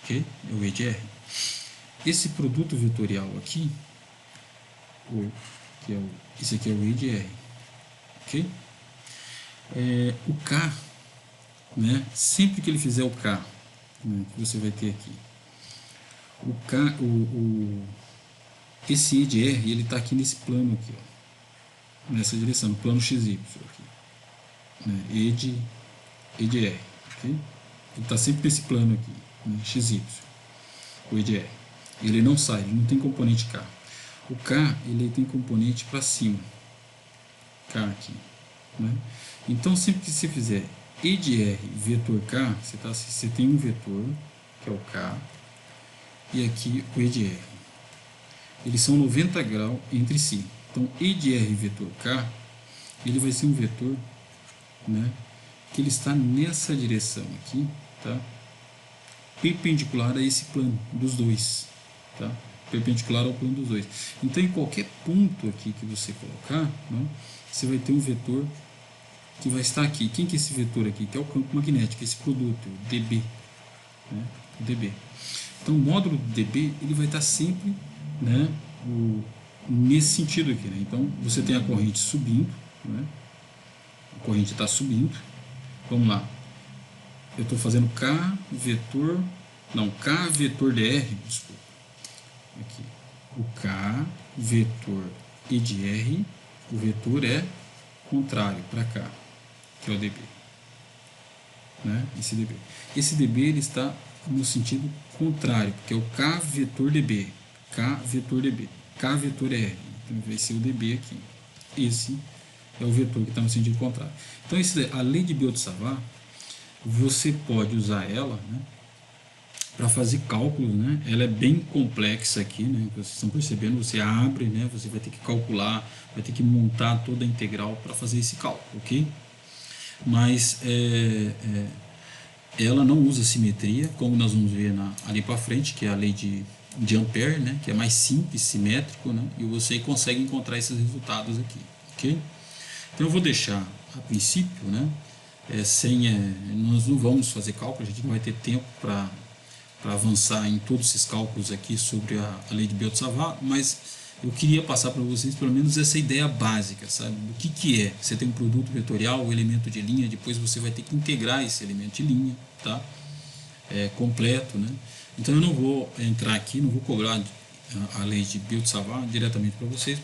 ok? É o E de R. Esse produto vetorial aqui, esse aqui é o E de R, ok? O K, né? Sempre que ele fizer o K, né, que você vai ter aqui, o K, esse E de R, ele está aqui nesse plano aqui, ó, nessa direção, no plano XY aqui, né? E de R, ok? Ele está sempre nesse plano aqui, né? XY, o E de R. Ele não sai, ele não tem componente K. O K, ele tem componente para cima, K aqui, né? Então, sempre que você fizer E de R vetor K, você tem um vetor, que é o K, e aqui o E de R. Eles são 90 graus entre si. Então, E de R vetor K, ele vai ser um vetor, né, que ele está nessa direção aqui, tá? Perpendicular a esse plano dos dois, tá? Perpendicular ao plano dos dois. Então, em qualquer ponto aqui que você colocar, né, você vai ter um vetor que vai estar aqui. Quem que é esse vetor aqui? Que é o campo magnético, esse produto, dB, né? dB. Então, o módulo do dB ele vai estar sempre, né, nesse sentido aqui, né? Então, você tem a corrente subindo, né? A corrente está subindo. Vamos lá. Eu estou fazendo K vetor, não, K vetor dr, desculpa. Aqui. O K vetor E de R, o vetor é contrário para cá, que é o dB, né? Esse dB. Esse dB ele está no sentido contrário, porque é o K vetor dB, K vetor dB, K vetor R. Então vai ser o dB aqui. Esse é o vetor que está no sentido contrário. Então a lei de Biot-Savart, você pode usar ela, né, para fazer cálculos, né? Ela é bem complexa aqui, né? Vocês estão percebendo, você abre, né? Você vai ter que calcular, vai ter que montar toda a integral para fazer esse cálculo, ok? Mas ela não usa simetria, como nós vamos ver ali para frente, que é a lei de Ampère, né? Que é mais simples, simétrico, né? E você consegue encontrar esses resultados aqui, ok? Então eu vou deixar a princípio, né? Nós não vamos fazer cálculo, a gente não vai ter tempo para avançar em todos esses cálculos aqui sobre a lei de Biot-Savart, mas eu queria passar para vocês pelo menos essa ideia básica, sabe? O que é? Você tem um produto vetorial, o elemento de linha, depois você vai ter que integrar esse elemento de linha, tá? Completo, né? Então eu não vou entrar aqui, não vou cobrar a lei de Biot-Savart diretamente para vocês,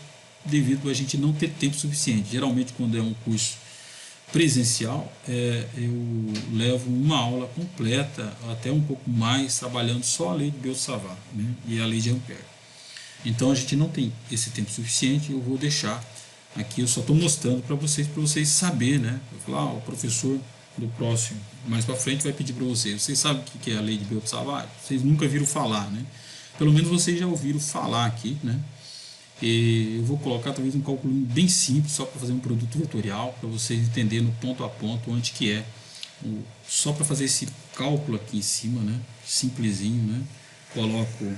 devido a gente não ter tempo suficiente. Geralmente quando é um curso presencial, eu levo uma aula completa, até um pouco mais, trabalhando só a lei de Biot-Savart, né, e a lei de Ampère. Então a gente não tem esse tempo suficiente, eu vou deixar aqui, eu só estou mostrando para vocês saberem, né? Eu vou falar, o professor do próximo, mais para frente, vai pedir para vocês sabem o que é a lei de Biot-Savart? Vocês nunca viram falar, né? Pelo menos vocês já ouviram falar aqui, né? E eu vou colocar talvez um cálculo bem simples, só para fazer um produto vetorial, para vocês entenderem no ponto a ponto onde que é. Só para fazer esse cálculo aqui em cima, né? Simplesinho, né? Coloco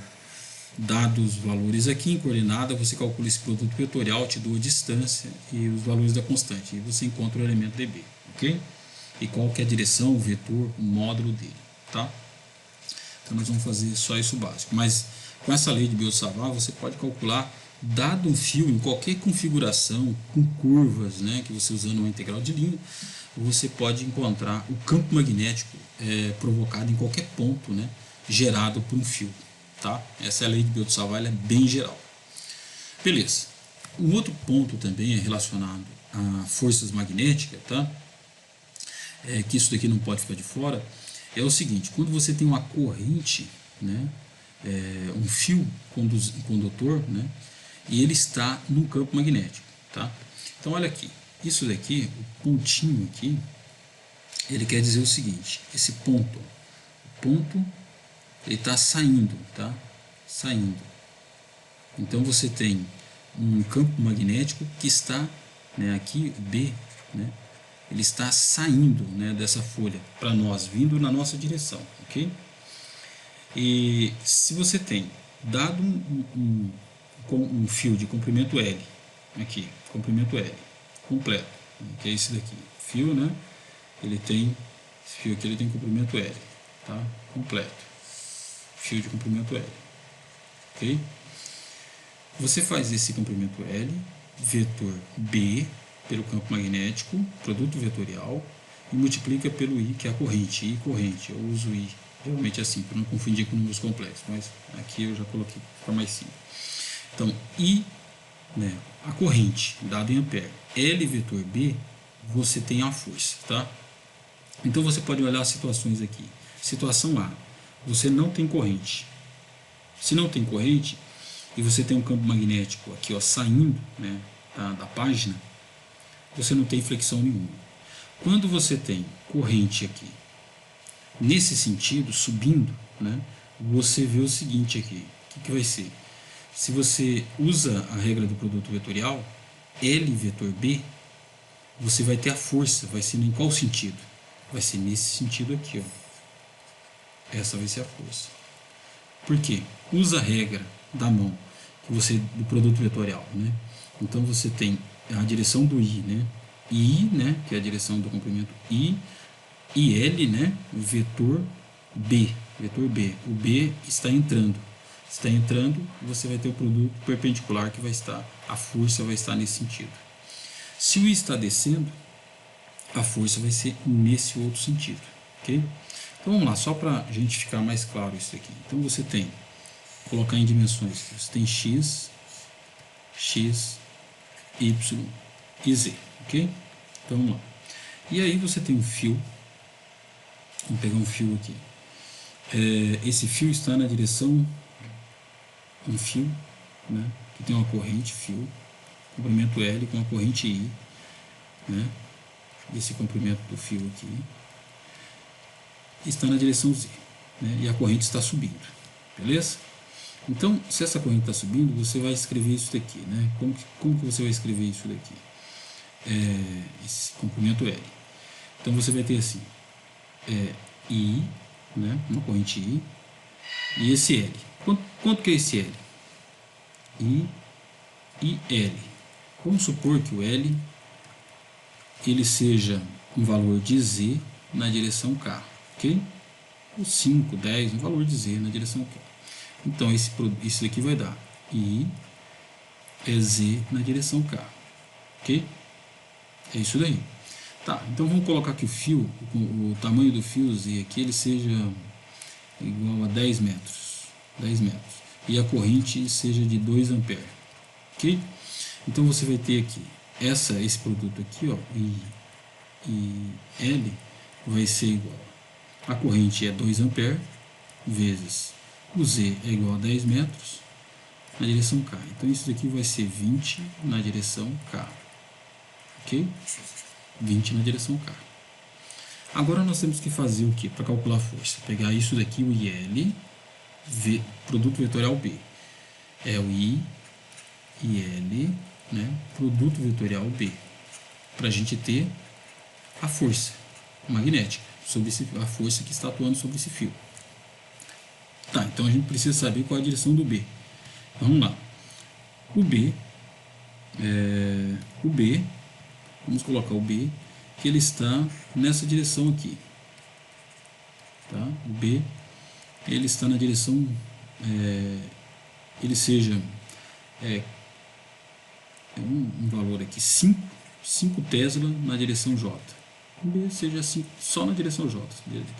dados valores aqui em coordenada, você calcula esse produto vetorial, te dou a distância e os valores da constante, e você encontra o elemento dB, ok? E qual que é a direção, o vetor, o módulo dele, tá? Então nós vamos fazer só isso básico, mas com essa lei de Biot-Savart você pode calcular, dado um fio em qualquer configuração, com curvas, né, que você usando uma integral de linha, você pode encontrar o campo magnético provocado em qualquer ponto, né, gerado por um fio. Tá? Essa é a lei de Biot-Savart, ela é bem geral. Beleza. Um outro ponto também é relacionado a forças magnéticas, tá? Que isso daqui não pode ficar de fora, é o seguinte, quando você tem uma corrente, né, um fio condutor, né, e ele está no campo magnético, tá? Então olha aqui, isso daqui, o pontinho aqui, ele quer dizer o seguinte, esse ponto, o ponto, ele está saindo, tá? Saindo. Então você tem um campo magnético que está, né, aqui, B, né, ele está saindo, né, dessa folha para nós, vindo na nossa direção, ok? E se você tem dado um fio de comprimento L, aqui, comprimento L, completo, que é esse daqui, fio, né, esse fio aqui ele tem comprimento L, tá? Completo. Fio de comprimento L, ok? Você faz esse comprimento L, vetor B, pelo campo magnético, produto vetorial, e multiplica pelo I, que é a corrente, I corrente, eu uso I, geralmente assim, para não confundir com números complexos, mas aqui eu já coloquei para mais simples. Então, I, né, a corrente, dada em ampere, L vetor B, você tem a força, tá? Então você pode olhar as situações aqui. Situação A, você não tem corrente. Se não tem corrente e você tem um campo magnético aqui, ó, saindo, né, da página, você não tem flexão nenhuma. Quando você tem corrente aqui, nesse sentido, subindo, né, você vê o seguinte aqui, o que vai ser? Se você usa a regra do produto vetorial, L vetor B, você vai ter a força, vai ser em qual sentido? Vai ser nesse sentido aqui, ó. Essa vai ser a força. Por quê? Usa a regra da mão, do produto vetorial, né? Então você tem a direção do I, né? I, né, que é a direção do comprimento I, e L, né, vetor B, vetor B. O B está entrando. Está entrando, você vai ter o produto perpendicular que vai estar, a força vai estar nesse sentido. Se o I está descendo, a força vai ser nesse outro sentido, ok? Então vamos lá, só para a gente ficar mais claro isso aqui. Então você tem, colocar em dimensões, você tem X, Y e Z, ok? Então vamos lá. E aí você tem um fio, vamos pegar um fio aqui. Esse fio está na direção, um fio, né, que tem uma corrente, fio, comprimento L com uma corrente I, né, esse comprimento do fio aqui, está na direção Z, né, e a corrente está subindo, beleza? Então, se essa corrente está subindo, você vai escrever isso daqui, né? Como que você vai escrever isso daqui? Esse comprimento L. Então você vai ter assim, I, né, uma corrente I, e esse L. Quanto que é esse L? I e L. Vamos supor que o L ele seja um valor de Z na direção K, ok? Ou 5, 10, um valor de Z na direção K. Então isso daqui vai dar I é Z na direção K, ok? É isso daí. Tá, então vamos colocar que o fio, o tamanho do fio Z aqui, ele seja igual a 10 metros. 10 metros. E a corrente seja de 2 amperes. Ok? Então você vai ter aqui, esse produto aqui, ó, I e L, vai ser igual. A corrente é 2 amperes, vezes o Z é igual a 10 metros na direção K. Então isso daqui vai ser 20 na direção K. Ok? 20 na direção K. Agora nós temos que fazer o que para calcular a força? Pegar isso daqui, o IL, produto vetorial B. É o I, IL, né, produto vetorial B. Para a gente ter a força magnética, sobre a força que está atuando sobre esse fio. Tá, então a gente precisa saber qual é a direção do B. Então, vamos lá. O B, vamos colocar o B, que ele está nessa direção aqui. Tá? O B, ele está na direção, ele seja um valor aqui, 5 Tesla na direção J. O B seja assim, só na direção J,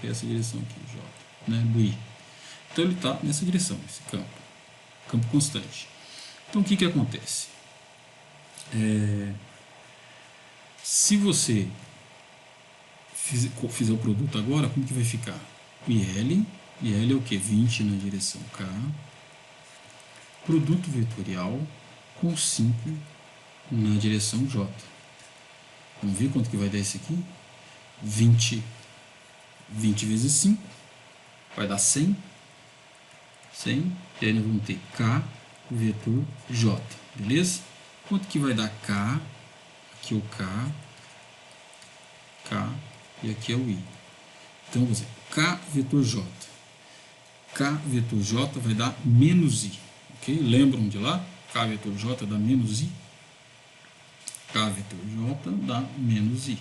que é essa direção aqui, J, né, do I. Então ele está nessa direção, esse campo constante. Então o que acontece? Se você fizer o produto agora, como que vai ficar? O IL é o que? 20 na direção K, produto vetorial com 5 na direção J. Vamos ver quanto que vai dar esse aqui? 20 vezes 5 vai dar 100, e aí nós vamos ter K vetor J, beleza? Quanto que vai dar K? Aqui é o K, e aqui é o I. Então, vou dizer, K vetor J. K vetor J vai dar menos I, ok? Lembram de lá? K vetor J dá menos I. K vetor J dá menos I.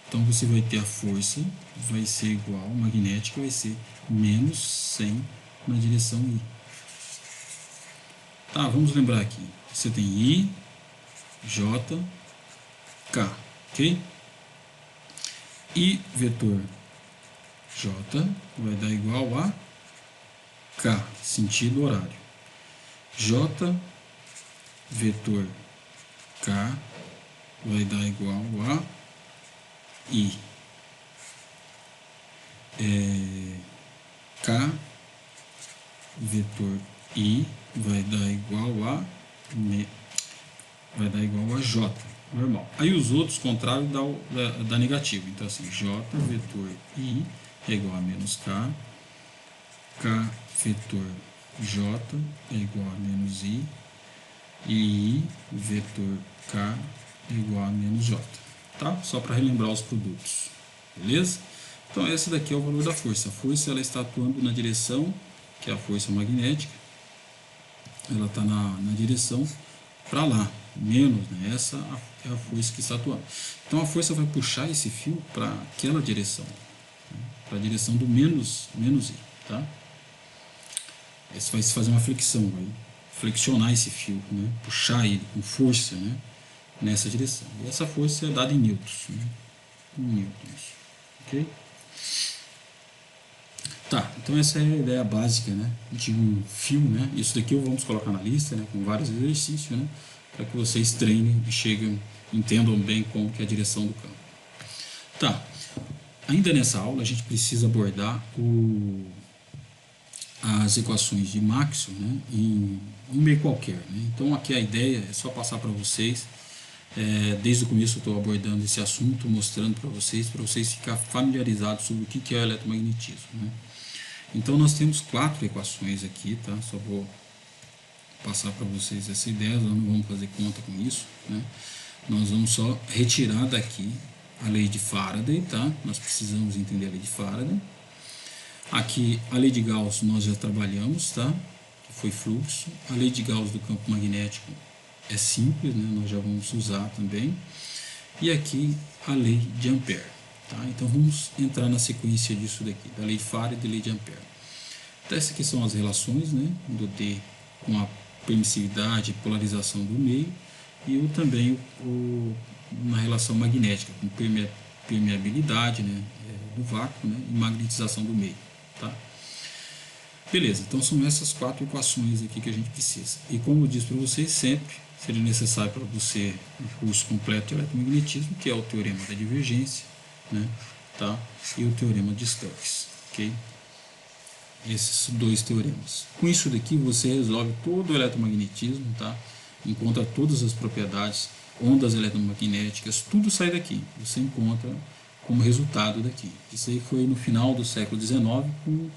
Então você vai ter a força, vai ser igual, magnética vai ser menos 100 na direção I. Tá, vamos lembrar aqui. Você tem I, J, K, ok? I vetor J vai dar igual a K, sentido horário. J vetor K vai dar igual a I. K vetor I vai dar igual a J. normal. Aí os outros contrários dá negativo. Então assim, J vetor I é igual a menos K, K vetor J é igual a menos I, e I vetor K é igual a menos J. Tá? Só para relembrar os produtos. Beleza? Então esse daqui é o valor da força. A força ela está atuando na direção, que é a força magnética. Ela está na direção para lá, menos, né? Essa é a força que está atuando. Então a força vai puxar esse fio para aquela direção, né? Para a direção do menos I, tá? Esse vai se fazer uma flexão, vai flexionar esse fio, né? Puxar ele com força, né? Nessa direção. E essa força é dada em newtons, né? Em newtons, ok? Tá, então essa é a ideia básica, né, de um fio, né? Isso daqui vamos colocar na lista, né, com vários exercícios, né, para que vocês treinem e cheguem, entendam bem como que é a direção do campo. Tá, ainda nessa aula a gente precisa abordar as equações de Maxwell, né, em um meio qualquer, né? Então aqui a ideia é só passar para vocês, desde o começo eu estou abordando esse assunto, mostrando para vocês ficarem familiarizados sobre o que é o eletromagnetismo, né? Então nós temos 4 equações aqui, tá? Só vou passar para vocês essa ideia, nós não vamos fazer conta com isso, né? Nós vamos só retirar daqui a lei de Faraday, tá? Nós precisamos entender a lei de Faraday. Aqui a lei de Gauss nós já trabalhamos, tá? Que foi fluxo. A lei de Gauss do campo magnético é simples, né? Nós já vamos usar também. E aqui a lei de Ampère. Tá? Então vamos entrar na sequência disso daqui, da lei de Faraday e da lei de Ampère. Então essas aqui são as relações, né, do D com a permissividade e polarização do meio, e também uma relação magnética com permeabilidade, né, do vácuo, né, e magnetização do meio. Tá? Beleza, então são essas 4 equações aqui que a gente precisa. E como eu disse para vocês, sempre seria necessário para você um curso completo de eletromagnetismo, que é o teorema da divergência, né, tá? E o teorema de Stokes, ok? Esses 2 teoremas. Com isso daqui você resolve todo o eletromagnetismo, tá? Encontra todas as propriedades, ondas eletromagnéticas, tudo sai daqui. Você encontra como resultado daqui. Isso aí foi no final do século XIX com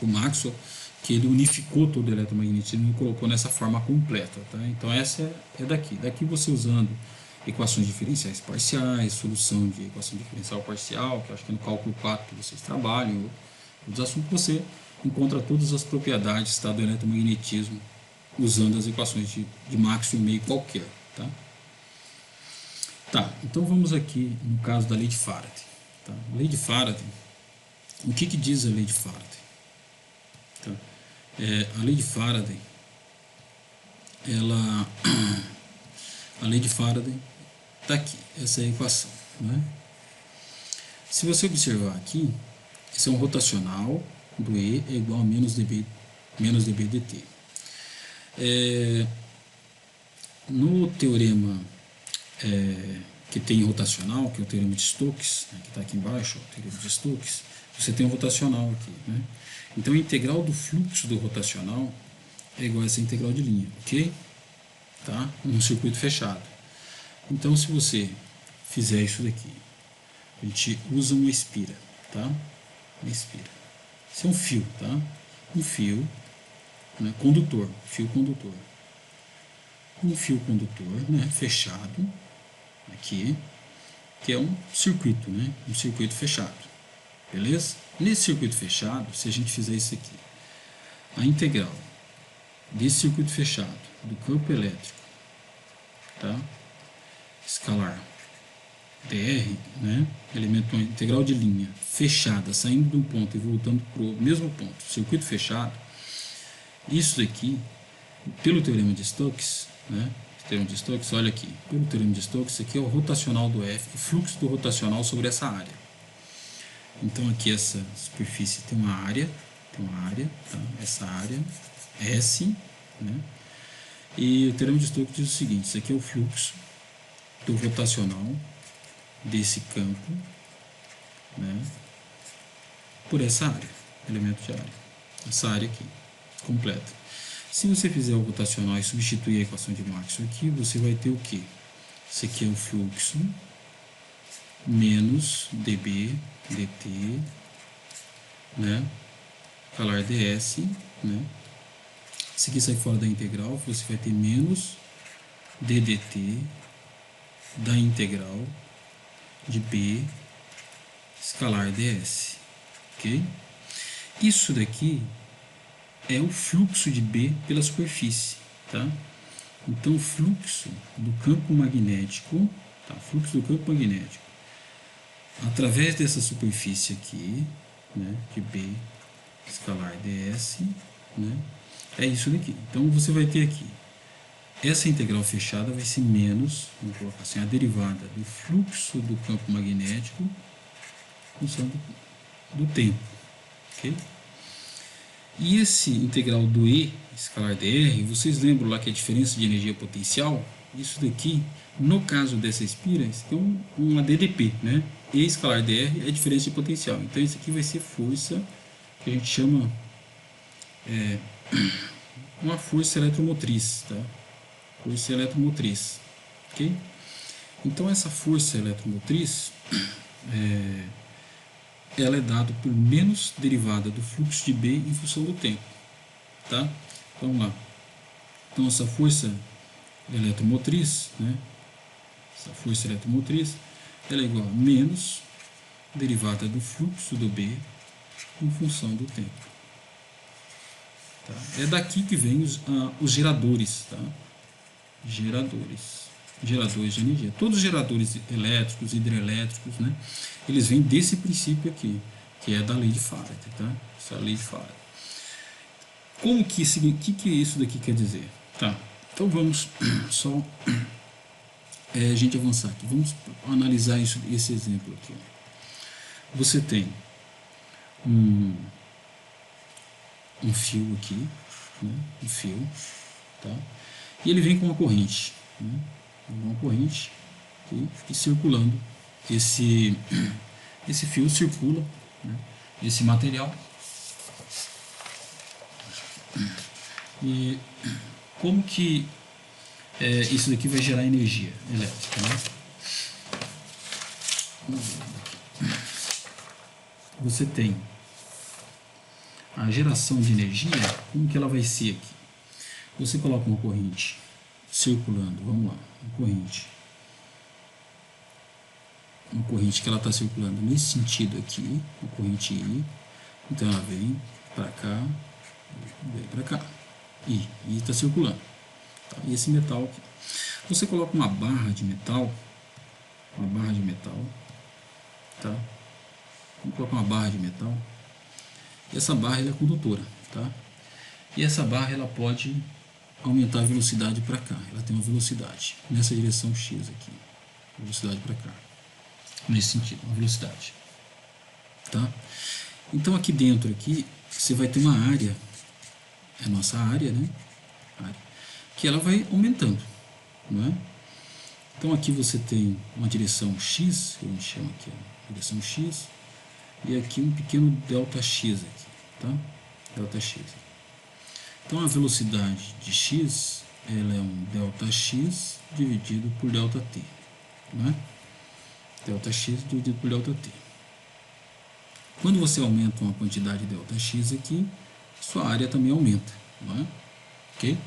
o Maxwell, que ele unificou todo o eletromagnetismo e colocou nessa forma completa, tá? Então essa é daqui. Daqui você usando equações diferenciais parciais, solução de equação diferencial parcial, que acho que é no cálculo 4 que vocês trabalham, os assuntos você encontra todas as propriedades, tá, do eletromagnetismo usando as equações de Maxwell em meio qualquer. Tá, então vamos aqui no caso da lei de Faraday. Tá? A lei de Faraday, o que diz a lei de Faraday? Tá? A lei de Faraday, a lei de Faraday está aqui, essa é a equação, né? Se você observar aqui, esse é um rotacional do E é igual a menos dB dt. No teorema que tem rotacional, que é o teorema de Stokes, né, que está aqui embaixo, o teorema de Stokes, você tem um rotacional aqui, né? Então a integral do fluxo do rotacional é igual a essa integral de linha, ok? Tá? Num circuito fechado. Então se você fizer isso daqui, a gente usa uma espira, tá? Uma espira. Isso é um fio, tá? Um fio, né, condutor, fio condutor. Um fio condutor, né, fechado, aqui, que é um circuito, né? Um circuito fechado. Beleza? Nesse circuito fechado, se a gente fizer isso aqui, a integral desse circuito fechado, do campo elétrico, tá? Escalar dr, né? Elemento integral de linha fechada, saindo de um ponto e voltando para o mesmo ponto, circuito fechado, isso daqui, pelo teorema de Stokes, né? Teorema de Stokes, olha aqui, pelo teorema de Stokes, isso aqui é o rotacional do F, o fluxo do rotacional sobre essa área. Então aqui essa superfície tem uma área, tá? Essa área S, né? E o teorema de Stokes diz o seguinte: isso aqui é o fluxo do rotacional desse campo, né, por essa área, elemento de área, essa área aqui, completa. Se você fizer o rotacional e substituir a equação de Maxwell aqui, você vai ter o quê? Isso aqui é o fluxo menos dB dt, né? Escalar ds, né? Se aqui sair fora da integral, você vai ter menos ddt da integral de b escalar ds, ok? Isso daqui é o fluxo de B pela superfície, tá? Então, o fluxo do campo magnético, tá? Fluxo do campo magnético através dessa superfície aqui, né, de B escalar ds, né, é isso daqui. Então, você vai ter aqui, essa integral fechada vai ser menos, vamos colocar assim, a derivada do fluxo do campo magnético em função do tempo, ok? E esse integral do E escalar dr, vocês lembram lá que a diferença de energia potencial, isso daqui, no caso dessa espira, isso aqui é uma DDP, né? E escalar dr é a diferença de potencial. Então isso aqui vai ser força, que a gente chama uma força eletromotriz, tá? Força eletromotriz, ok? Então essa força eletromotriz, ela é dada por menos derivada do fluxo de B em função do tempo, tá? Vamos lá. Então essa força eletromotriz, né? Essa força eletromotriz, ela é igual a menos derivada do fluxo do B em função do tempo. Tá? É daqui que vem os geradores, tá? Geradores de energia. Todos os geradores elétricos, hidrelétricos, né? Eles vêm desse princípio aqui, que é da lei de Faraday, tá? Essa é a lei de Faraday. Como que isso daqui quer dizer? Tá? Então vamos só a gente avançar aqui. Vamos analisar esse exemplo aqui. Você tem um fio aqui, né? Um fio, tá? E ele vem com uma corrente, né? Uma corrente aqui, e circulando. Esse fio circula, né? Esse material. E como que isso daqui vai gerar energia elétrica, né? Você tem a geração de energia, como que ela vai ser aqui? Você coloca uma corrente circulando, vamos lá, uma corrente que ela está circulando nesse sentido aqui, uma corrente I, então ela vem para cá, e está circulando, tá? E esse metal aqui, você coloca uma barra de metal, tá? Vamos colocar uma barra de metal, e essa barra ela é condutora, tá? E essa barra ela pode aumentar a velocidade para cá, ela tem uma velocidade nessa direção X aqui, velocidade para cá, nesse sentido, uma velocidade, tá? Então aqui dentro aqui você vai ter uma área, é a nossa área, né? Que ela vai aumentando, não é? Então aqui você tem uma direção X, que a gente chama aqui direção X, e aqui um pequeno delta X aqui, tá? Delta X. Então a velocidade de x, ela é um delta x dividido por delta t, né? Delta x dividido por delta t. Quando você aumenta uma quantidade de delta x aqui, sua área também aumenta, não é? Ok?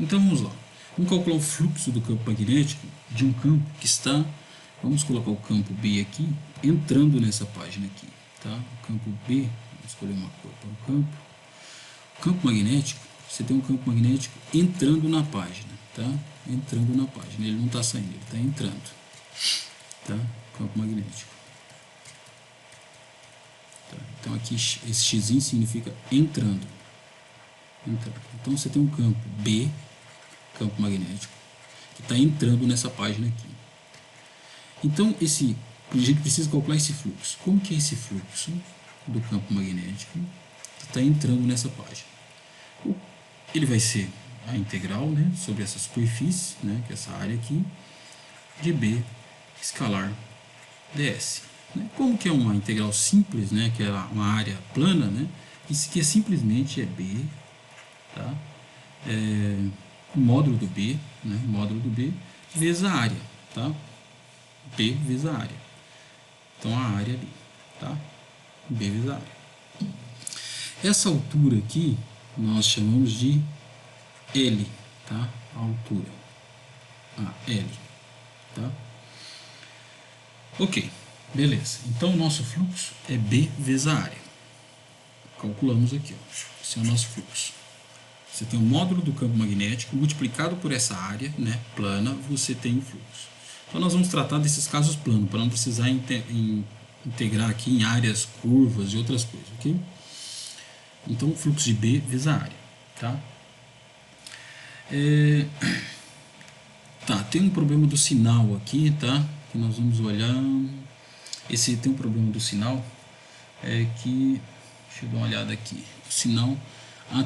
Então vamos lá. Vamos calcular o fluxo do campo magnético de um campo que está, vamos colocar o campo B aqui, entrando nessa página aqui, tá? O campo B, vamos escolher uma cor para o campo. O campo magnético, você tem um campo magnético entrando na página, tá? Entrando na página, ele não está saindo, ele está entrando, tá? Campo magnético. Tá? Então aqui esse x significa entrando. Então você tem um campo B, campo magnético, que está entrando nessa página aqui. Então a gente precisa calcular esse fluxo. Como que é esse fluxo do campo magnético que está entrando nessa página? Ele vai ser a integral, né, sobre essa superfície, né, que é essa área aqui, de B escalar ds. Como que é uma integral simples, né, que é uma área plana, né, isso aqui simplesmente é B, tá, o módulo do B, né? Módulo do B vezes a área, tá? B vezes a área. Então, a área ali, tá? B vezes a área. Essa altura aqui, nós chamamos de L, tá? A altura. L, tá? Ok, beleza. Então, o nosso fluxo é B vezes a área. Calculamos aqui, ó. Esse é o nosso fluxo. Você tem o módulo do campo magnético multiplicado por essa área, né, plana, você tem o fluxo. Então, nós vamos tratar desses casos planos, para não precisar integrar aqui em áreas, curvas e outras coisas, ok? Então, o fluxo de B vezes a área, tá? Tá, tem um problema do sinal aqui, tá? Que nós vamos olhar. Esse tem um problema do sinal, que... Deixa eu dar uma olhada aqui. O sinal...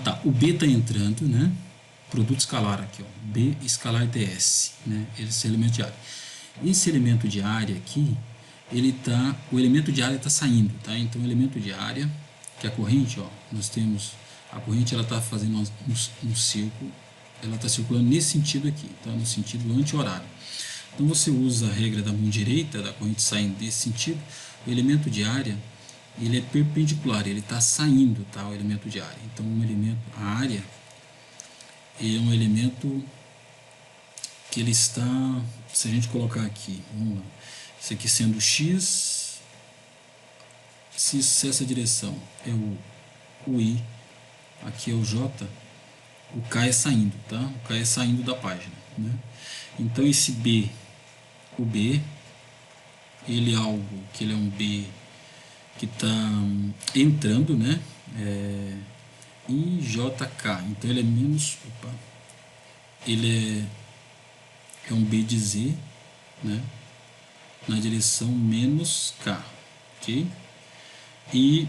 tá, o B está entrando, né? Produto escalar aqui, ó. B escalar TS, né? Esse elemento de área. Esse elemento de área aqui, o elemento de área está saindo, tá? Então, o elemento de área, que é a corrente, ó, nós temos... A corrente, ela está fazendo um círculo, ela está circulando nesse sentido aqui, tá? No sentido anti-horário. Então, você usa a regra da mão direita, da corrente saindo desse sentido, o elemento de área, ele é perpendicular, ele está saindo, tá? O elemento de área. Então, a área, ele é um elemento que ele está, se a gente colocar aqui, vamos lá, isso aqui sendo x, se essa direção é o I, aqui é o J, o K é saindo, tá? O K é saindo da página, né? Então, esse B, o B, ele é algo que ele é um B que está entrando, né? IJK, então ele é menos, ele é um B de Z, né? Na direção menos K, ok? E,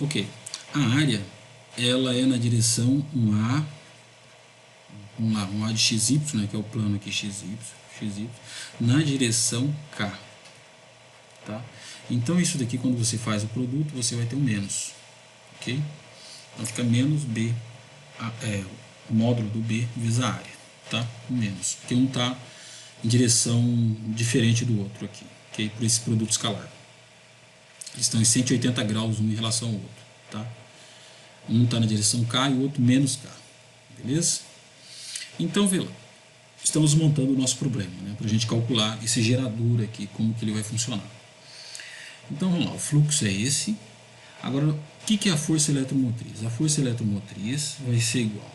ok, a área, ela é na direção um A de XY, né? Que é o plano aqui XY, na direção K, tá? Então, isso daqui, quando você faz o produto, você vai ter um menos, ok? Então, fica menos B, o módulo do B vezes a área, tá? Um menos, porque um está em direção diferente do outro aqui, ok? Por esse produto escalar. Eles estão em 180 graus um em relação ao outro, tá? Um está na direção K e o outro menos K, beleza? Então, vê lá. Estamos montando o nosso problema, né? Para a gente calcular esse gerador aqui, como que ele vai funcionar. Então, vamos lá, o fluxo é esse. Agora, o que é a força eletromotriz? A força eletromotriz vai ser igual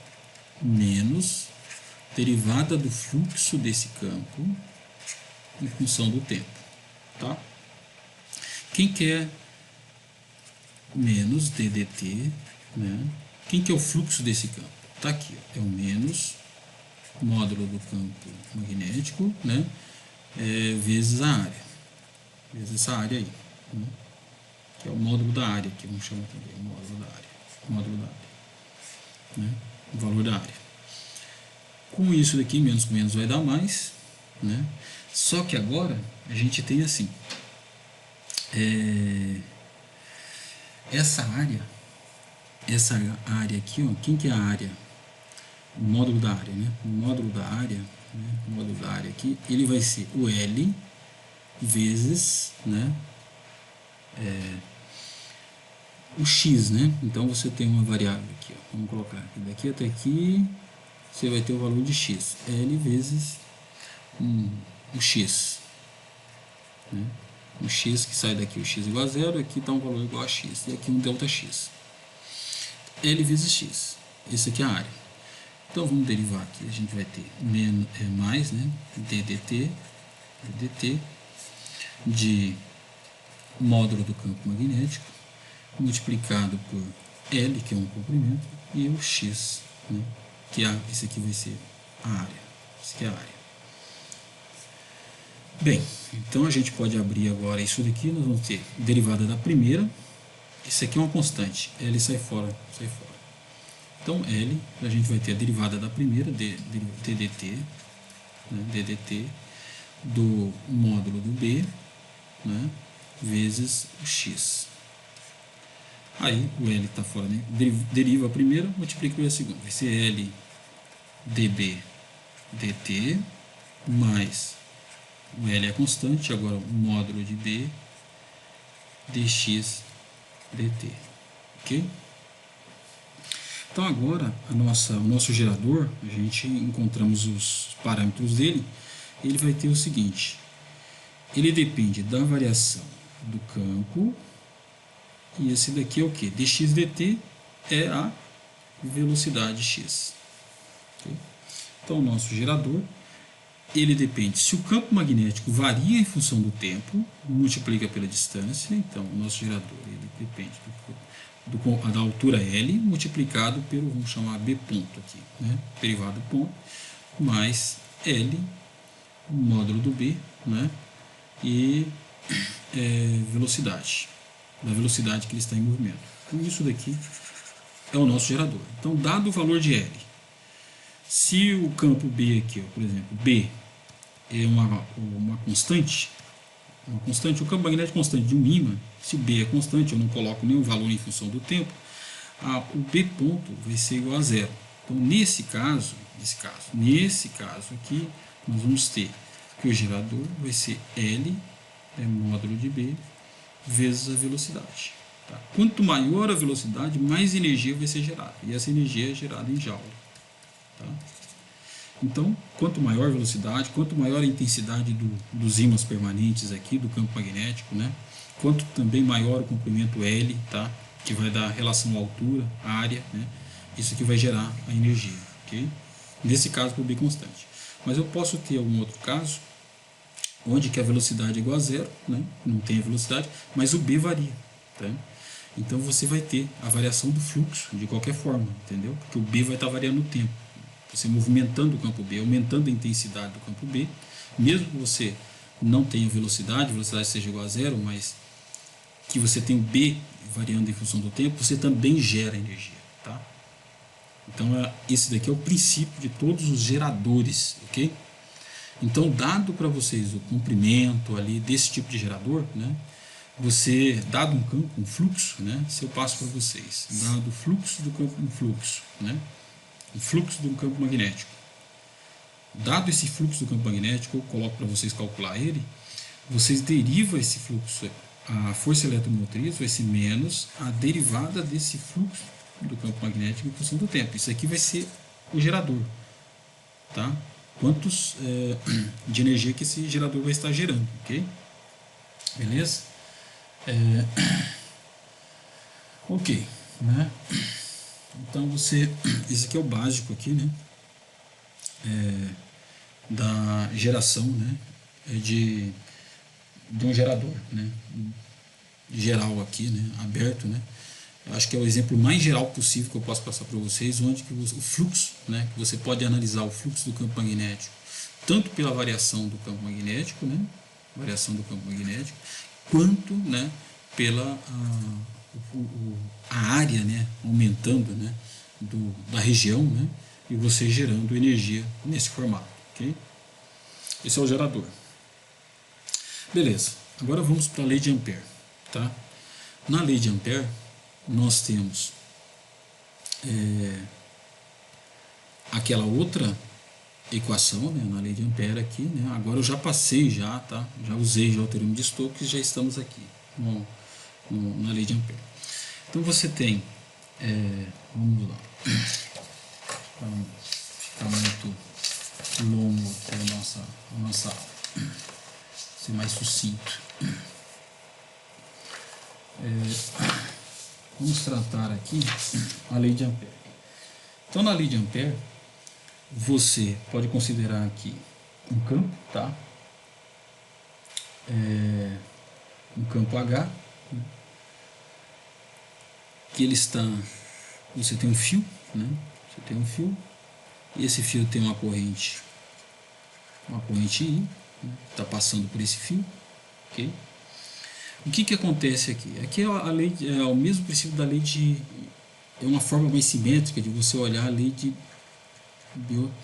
a menos derivada do fluxo desse campo em função do tempo, tá? Quem quer menos ddt, né? Quem que é o fluxo desse campo? Tá aqui, ó, é o menos módulo do campo magnético, né? Vezes a área, vezes essa área aí, né? Que é o módulo da área, que vamos chamar também, o módulo da área, né? O valor da área. Com isso daqui, menos com menos vai dar mais, né? Só que agora a gente tem assim, essa área aqui, ó, quem que é a área? O módulo da área, né? O módulo da área, né? O módulo da área aqui, ele vai ser o L vezes, né? O X, né? Então, você tem uma variável aqui, ó. Vamos colocar aqui, daqui até aqui, você vai ter o valor de X. L vezes o X, né? O X que sai daqui, o X igual a zero, aqui está um valor igual a X, e aqui um delta X. L vezes X, esse aqui é a área. Então, vamos derivar aqui, a gente vai ter mais, né? ddt de módulo do campo magnético multiplicado por L, que é um comprimento, e o X, né? Que esse aqui vai ser a área. Esse aqui é a área. Bem, então a gente pode abrir agora isso daqui, nós vamos ter derivada da primeira, isso aqui é uma constante, L sai fora, Então, L, a gente vai ter a derivada da primeira, ddt, né? ddt do módulo do B, né? Vezes o X. Aí, o L está fora, né? Deriva a primeira, multiplica pela segunda. Vai ser L dB dt mais o L é constante, agora o módulo de B dx dt, ok? Então agora o nosso gerador, a gente encontramos os parâmetros dele, ele vai ter o seguinte, ele depende da variação do campo, e esse daqui é o que? dx dt é a velocidade x. Okay? Então o nosso gerador, ele depende, se o campo magnético varia em função do tempo, multiplica pela distância, então o nosso gerador ele depende da altura L multiplicado pelo, vamos chamar B ponto aqui, né? Derivado do ponto, mais L, módulo do B, né? E velocidade, da velocidade que ele está em movimento. Então isso daqui é o nosso gerador. Então, dado o valor de L, se o campo B aqui, ó, por exemplo, B é uma constante, o campo magnético constante de um ímã, se o B é constante, eu não coloco nenhum valor em função do tempo, o B ponto vai ser igual a zero. Então, nesse caso aqui, nós vamos ter que o gerador vai ser L, módulo de B, vezes a velocidade. Tá? Quanto maior a velocidade, mais energia vai ser gerada. E essa energia é gerada em joule. Tá? Então, quanto maior a velocidade, quanto maior a intensidade dos ímãs permanentes aqui, do campo magnético, né? Quanto também maior o comprimento L, tá? Que vai dar relação à altura, à área, né? Isso aqui vai gerar a energia, ok? Nesse caso, para o B constante. Mas eu posso ter algum outro caso, onde que a velocidade é igual a zero, né? Não tem a velocidade, mas o B varia, tá? Então você vai ter a variação do fluxo de qualquer forma, entendeu? Porque o B vai estar variando o tempo. Você movimentando o campo B, aumentando a intensidade do campo B, mesmo que você não tenha velocidade, a velocidade seja igual a zero, mas que você tem o B variando em função do tempo, você também gera energia, tá? Então esse daqui é o princípio de todos os geradores, ok? Então, dado para vocês o comprimento ali desse tipo de gerador, né? Você, dado um campo, um fluxo, né? Se eu passo para vocês, dado o fluxo do campo, um fluxo, né? O fluxo do campo magnético. Dado esse fluxo do campo magnético, eu coloco para vocês calcular ele, vocês derivam esse fluxo, a força eletromotriz vai ser menos a derivada desse fluxo do campo magnético em função do tempo. Isso aqui vai ser o gerador, tá? Quantos de energia que esse gerador vai estar gerando, ok? Beleza? Ok, né? Então esse aqui é o básico aqui, né? Da geração, né? De um gerador, né? Geral aqui, né? Aberto, né? Eu acho que é o exemplo mais geral possível que eu posso passar para vocês, onde que o fluxo, né? Que você pode analisar o fluxo do campo magnético, tanto pela variação do campo magnético, né? Variação do campo magnético, quanto, né? Pela a área, né, aumentando, né, da região, né, e você gerando energia nesse formato, ok? Esse é o gerador. Beleza, agora vamos para a lei de Ampère, tá? Na lei de Ampère, nós temos aquela outra equação, né, na lei de Ampère aqui, né? Agora eu já passei, tá? Já usei já o teorema de Stokes, já estamos aqui na lei de Ampère. Então você tem, vamos lá, para não ficar muito longo a nossa aula, ser mais sucinto. Vamos tratar aqui a lei de Ampère. Então na lei de Ampère, você pode considerar aqui um campo, tá? Um campo H, né? Que ele está, você tem um fio, né? Você tem um fio, e esse fio tem uma corrente I, né? Está passando por esse fio, ok? O que acontece aqui? Aqui é a lei, é o mesmo princípio da lei de, é uma forma mais simétrica de você olhar a lei de Biot-Savart.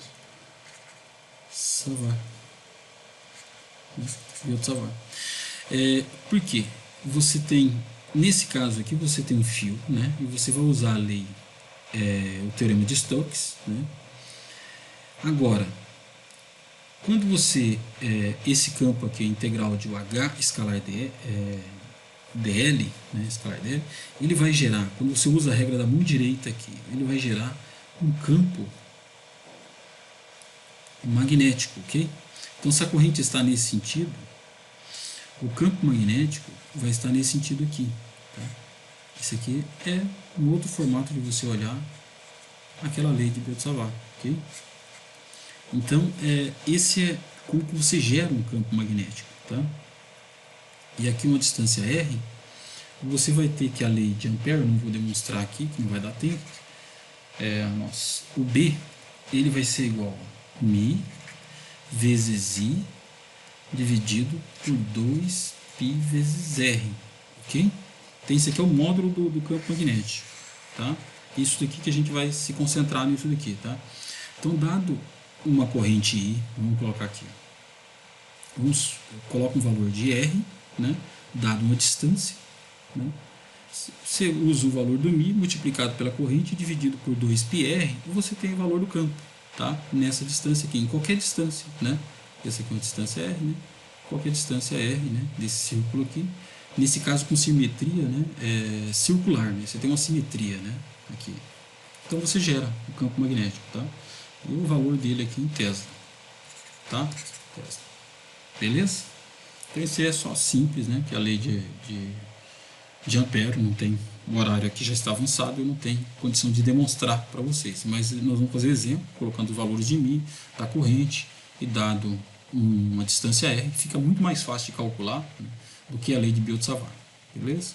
Por quê? Você tem, nesse caso aqui, você tem um fio, né? E você vai usar a lei, o teorema de Stokes, né? Agora, quando você, esse campo aqui, integral de H escalar dl, né, escalar dl, ele vai gerar, quando você usa a regra da mão direita aqui, ele vai gerar um campo magnético, ok? Então, se a corrente está nesse sentido, o campo magnético vai estar nesse sentido aqui. Tá? Esse aqui é um outro formato de você olhar aquela lei de Biot-Savart, ok? Então, esse é como que você gera um campo magnético, tá? E aqui uma distância R, você vai ter que a lei de Ampère, não vou demonstrar aqui, que não vai dar tempo, o B, ele vai ser igual a μ vezes I dividido por 2π vezes R, ok? Então, esse aqui é o módulo do campo magnético, tá? Isso daqui que a gente vai se concentrar nisso daqui, tá? Então, dado uma corrente I, vamos colocar aqui, coloca um valor de R, né, dado uma distância, né, você usa o valor do μ multiplicado pela corrente dividido por 2πr e você tem o valor do campo, tá, nessa distância aqui, em qualquer distância, né, essa aqui é uma distância R, né, qualquer distância R, né, desse círculo aqui, nesse caso com simetria, né, circular, né, você tem uma simetria, né, aqui, então você gera o campo magnético, tá, e o valor dele aqui em Tesla, tá, Tesla. Beleza? Então esse é só simples, né? Que a lei de Ampère, não tem, o horário aqui já está avançado, eu não tenho condição de demonstrar para vocês, mas nós vamos fazer exemplo, colocando os valores de μ, da corrente, e dado uma distância R, fica muito mais fácil de calcular, né, do que a lei de Biot-Savart, beleza?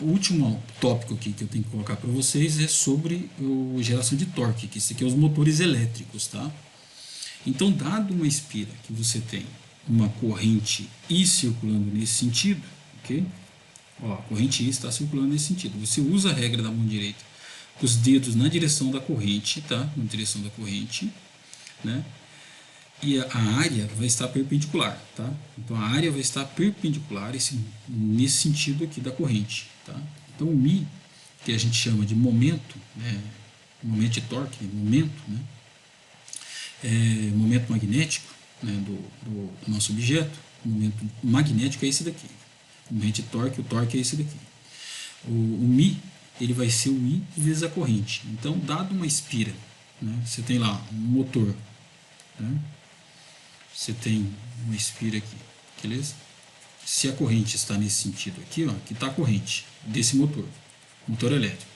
O último tópico aqui que eu tenho que colocar para vocês é sobre a geração de torque, que isso aqui é os motores elétricos, tá? Então, dado uma espira que você tem uma corrente I circulando nesse sentido, ok? Ó, a corrente I está circulando nesse sentido. Você usa a regra da mão direita com os dedos na direção da corrente, tá? Na direção da corrente, né? E a área vai estar perpendicular, tá? Então, a área vai estar perpendicular nesse sentido aqui da corrente, tá? Então, o μ, que a gente chama de momento, né? Momento de torque, momento, né? Momento magnético, né, do nosso objeto, o momento magnético é esse daqui, o momento de torque, o torque é esse daqui. O μ, ele vai ser o I vezes a corrente. Então, dado uma espira, né, você tem lá um motor, né, você tem uma espira aqui, beleza? Se a corrente está nesse sentido aqui, ó, aqui está a corrente desse motor elétrico,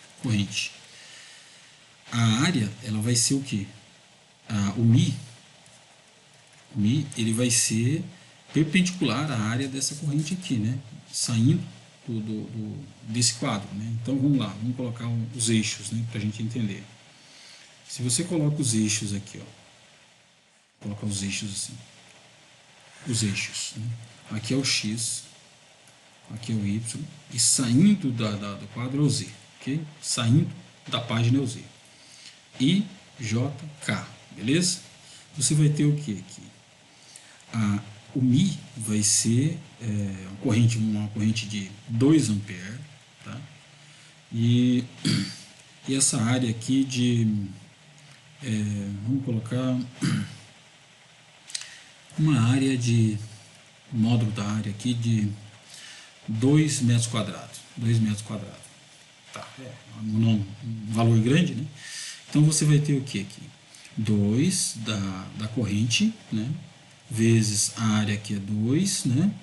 a área, ela vai ser o quê? O μ, ele vai ser perpendicular à área dessa corrente aqui, né? Saindo desse quadro, né? Então vamos lá, vamos colocar os eixos, né? Para a gente entender. Se você coloca os eixos aqui, ó, coloca os eixos assim, os eixos, né? Aqui é o X, aqui é o Y, e saindo do quadro é o Z, ok? Saindo da página é o Z. I, J, K. Beleza? Você vai ter o que aqui? O μ vai ser uma corrente de 2 ampere, tá? E essa área aqui vamos colocar uma área módulo da área aqui de 2 metros quadrados. 2 metros quadrados. Tá, um valor grande, né? Então você vai ter o que aqui? 2 da corrente, né, vezes a área aqui é 2, né,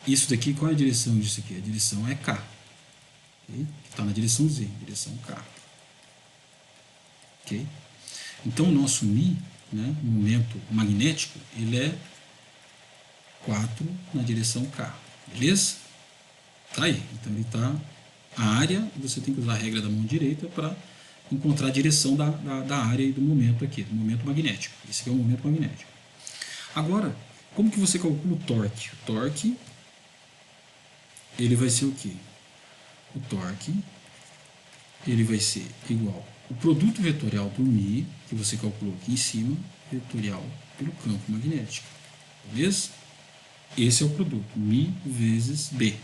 isso daqui, qual é a direção disso aqui? A direção é K, okay? Está na direção Z, direção K, ok? Então o nosso μ, né, momento magnético, ele é 4 na direção K, beleza? Tá aí, então ele está, a área, você tem que usar a regra da mão direita para encontrar a direção da área e do momento aqui, do momento magnético. Esse aqui é o momento magnético. Agora, como que você calcula o torque? O torque, ele vai ser o quê? O torque, ele vai ser igual o produto vetorial do μ, que você calculou aqui em cima, vetorial pelo campo magnético. Beleza? Esse é o produto, μ vezes B.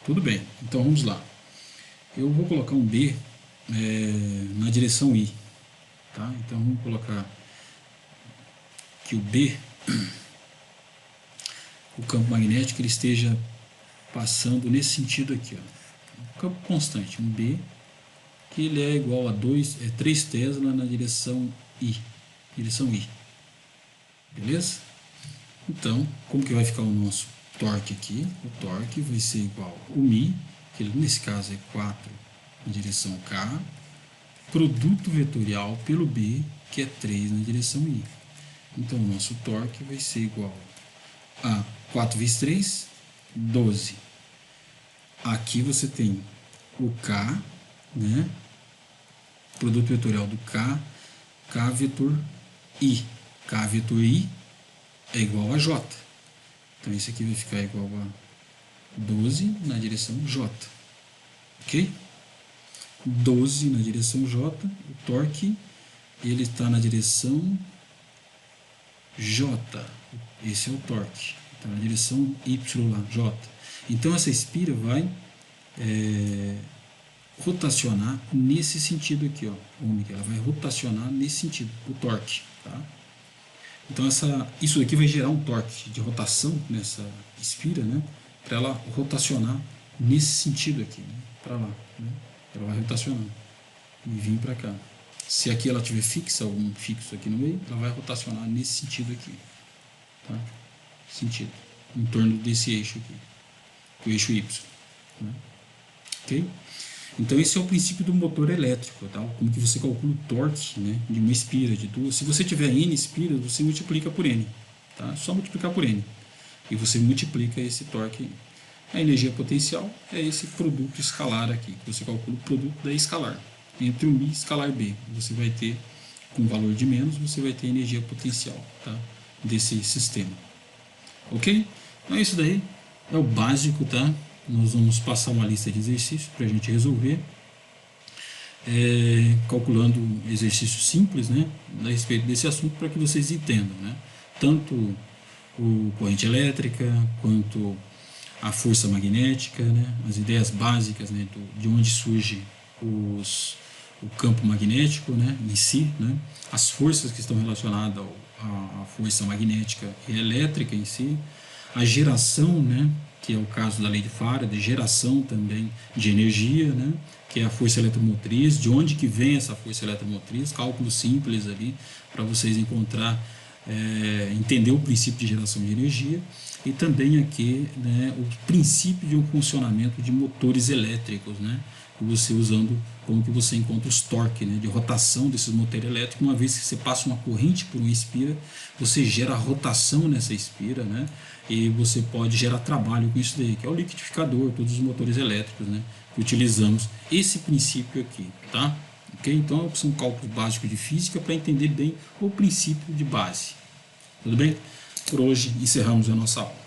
Tudo bem, então vamos lá. Eu vou colocar um B na direção I, tá? Então vamos colocar que o B, o campo magnético, ele esteja passando nesse sentido aqui, ó. Um campo constante, um B, que ele é igual a 3 Tesla na direção I, beleza? Então, como que vai ficar o nosso torque aqui? O torque vai ser igual ao Mi, que nesse caso é 4 na direção K, produto vetorial pelo B, que é 3 na direção I. Então, o nosso torque vai ser igual a 4 vezes 3, 12. Aqui você tem o K, né? Produto vetorial do K, K vetor I. K vetor I é igual a J. Então, isso aqui vai ficar igual a 12 na direção J. Ok? 12 na direção J. O torque, ele está na direção J. Esse é o torque. Está na direção Y lá, J. Então, essa espira vai rotacionar nesse sentido aqui, ó, ômega, ela vai rotacionar nesse sentido, o torque, tá? Então isso aqui vai gerar um torque de rotação nessa espira, né, para ela rotacionar nesse sentido aqui, né, para lá, né? Ela vai rotacionar e vir para cá. Se aqui ela tiver fixa, algum fixo aqui no meio, ela vai rotacionar nesse sentido aqui, tá? Sentido, em torno desse eixo aqui, o eixo Y, né? Ok? Então esse é o princípio do motor elétrico, tá? Como que você calcula o torque, né, de uma espira, de duas. Se você tiver N espiras, você multiplica por N, tá? Só multiplicar por N. E você multiplica esse torque. A energia potencial é esse produto escalar aqui, que você calcula o produto da escalar. Entre o Mi e escalar B, você vai ter, com valor de menos, você vai ter energia potencial, tá, desse sistema. Ok? Então isso daí é o básico, tá? Nós vamos passar uma lista de exercícios para a gente resolver, calculando exercícios simples, né, a respeito desse assunto, para que vocês entendam, né, tanto o corrente elétrica quanto a força magnética, né, as ideias básicas, né, de onde surge o campo magnético, né, em si, né, as forças que estão relacionadas à força magnética e elétrica em si, a geração, né, que é o caso da lei de Faraday, geração também de energia, né, que é a força eletromotriz, de onde que vem essa força eletromotriz, cálculo simples ali, para vocês encontrar, entender o princípio de geração de energia, e também aqui, né, o princípio de um funcionamento de motores elétricos, né, que você usando, como que você encontra os torques, né, de rotação desses motores elétricos. Uma vez que você passa uma corrente por uma espira, você gera rotação nessa espira, né, e você pode gerar trabalho com isso daí, que é o liquidificador, todos os motores elétricos, né, que utilizamos esse princípio aqui, tá? Ok? Então são cálculos básicos de física para entender bem o princípio de base. Tudo bem? Por hoje encerramos a nossa aula.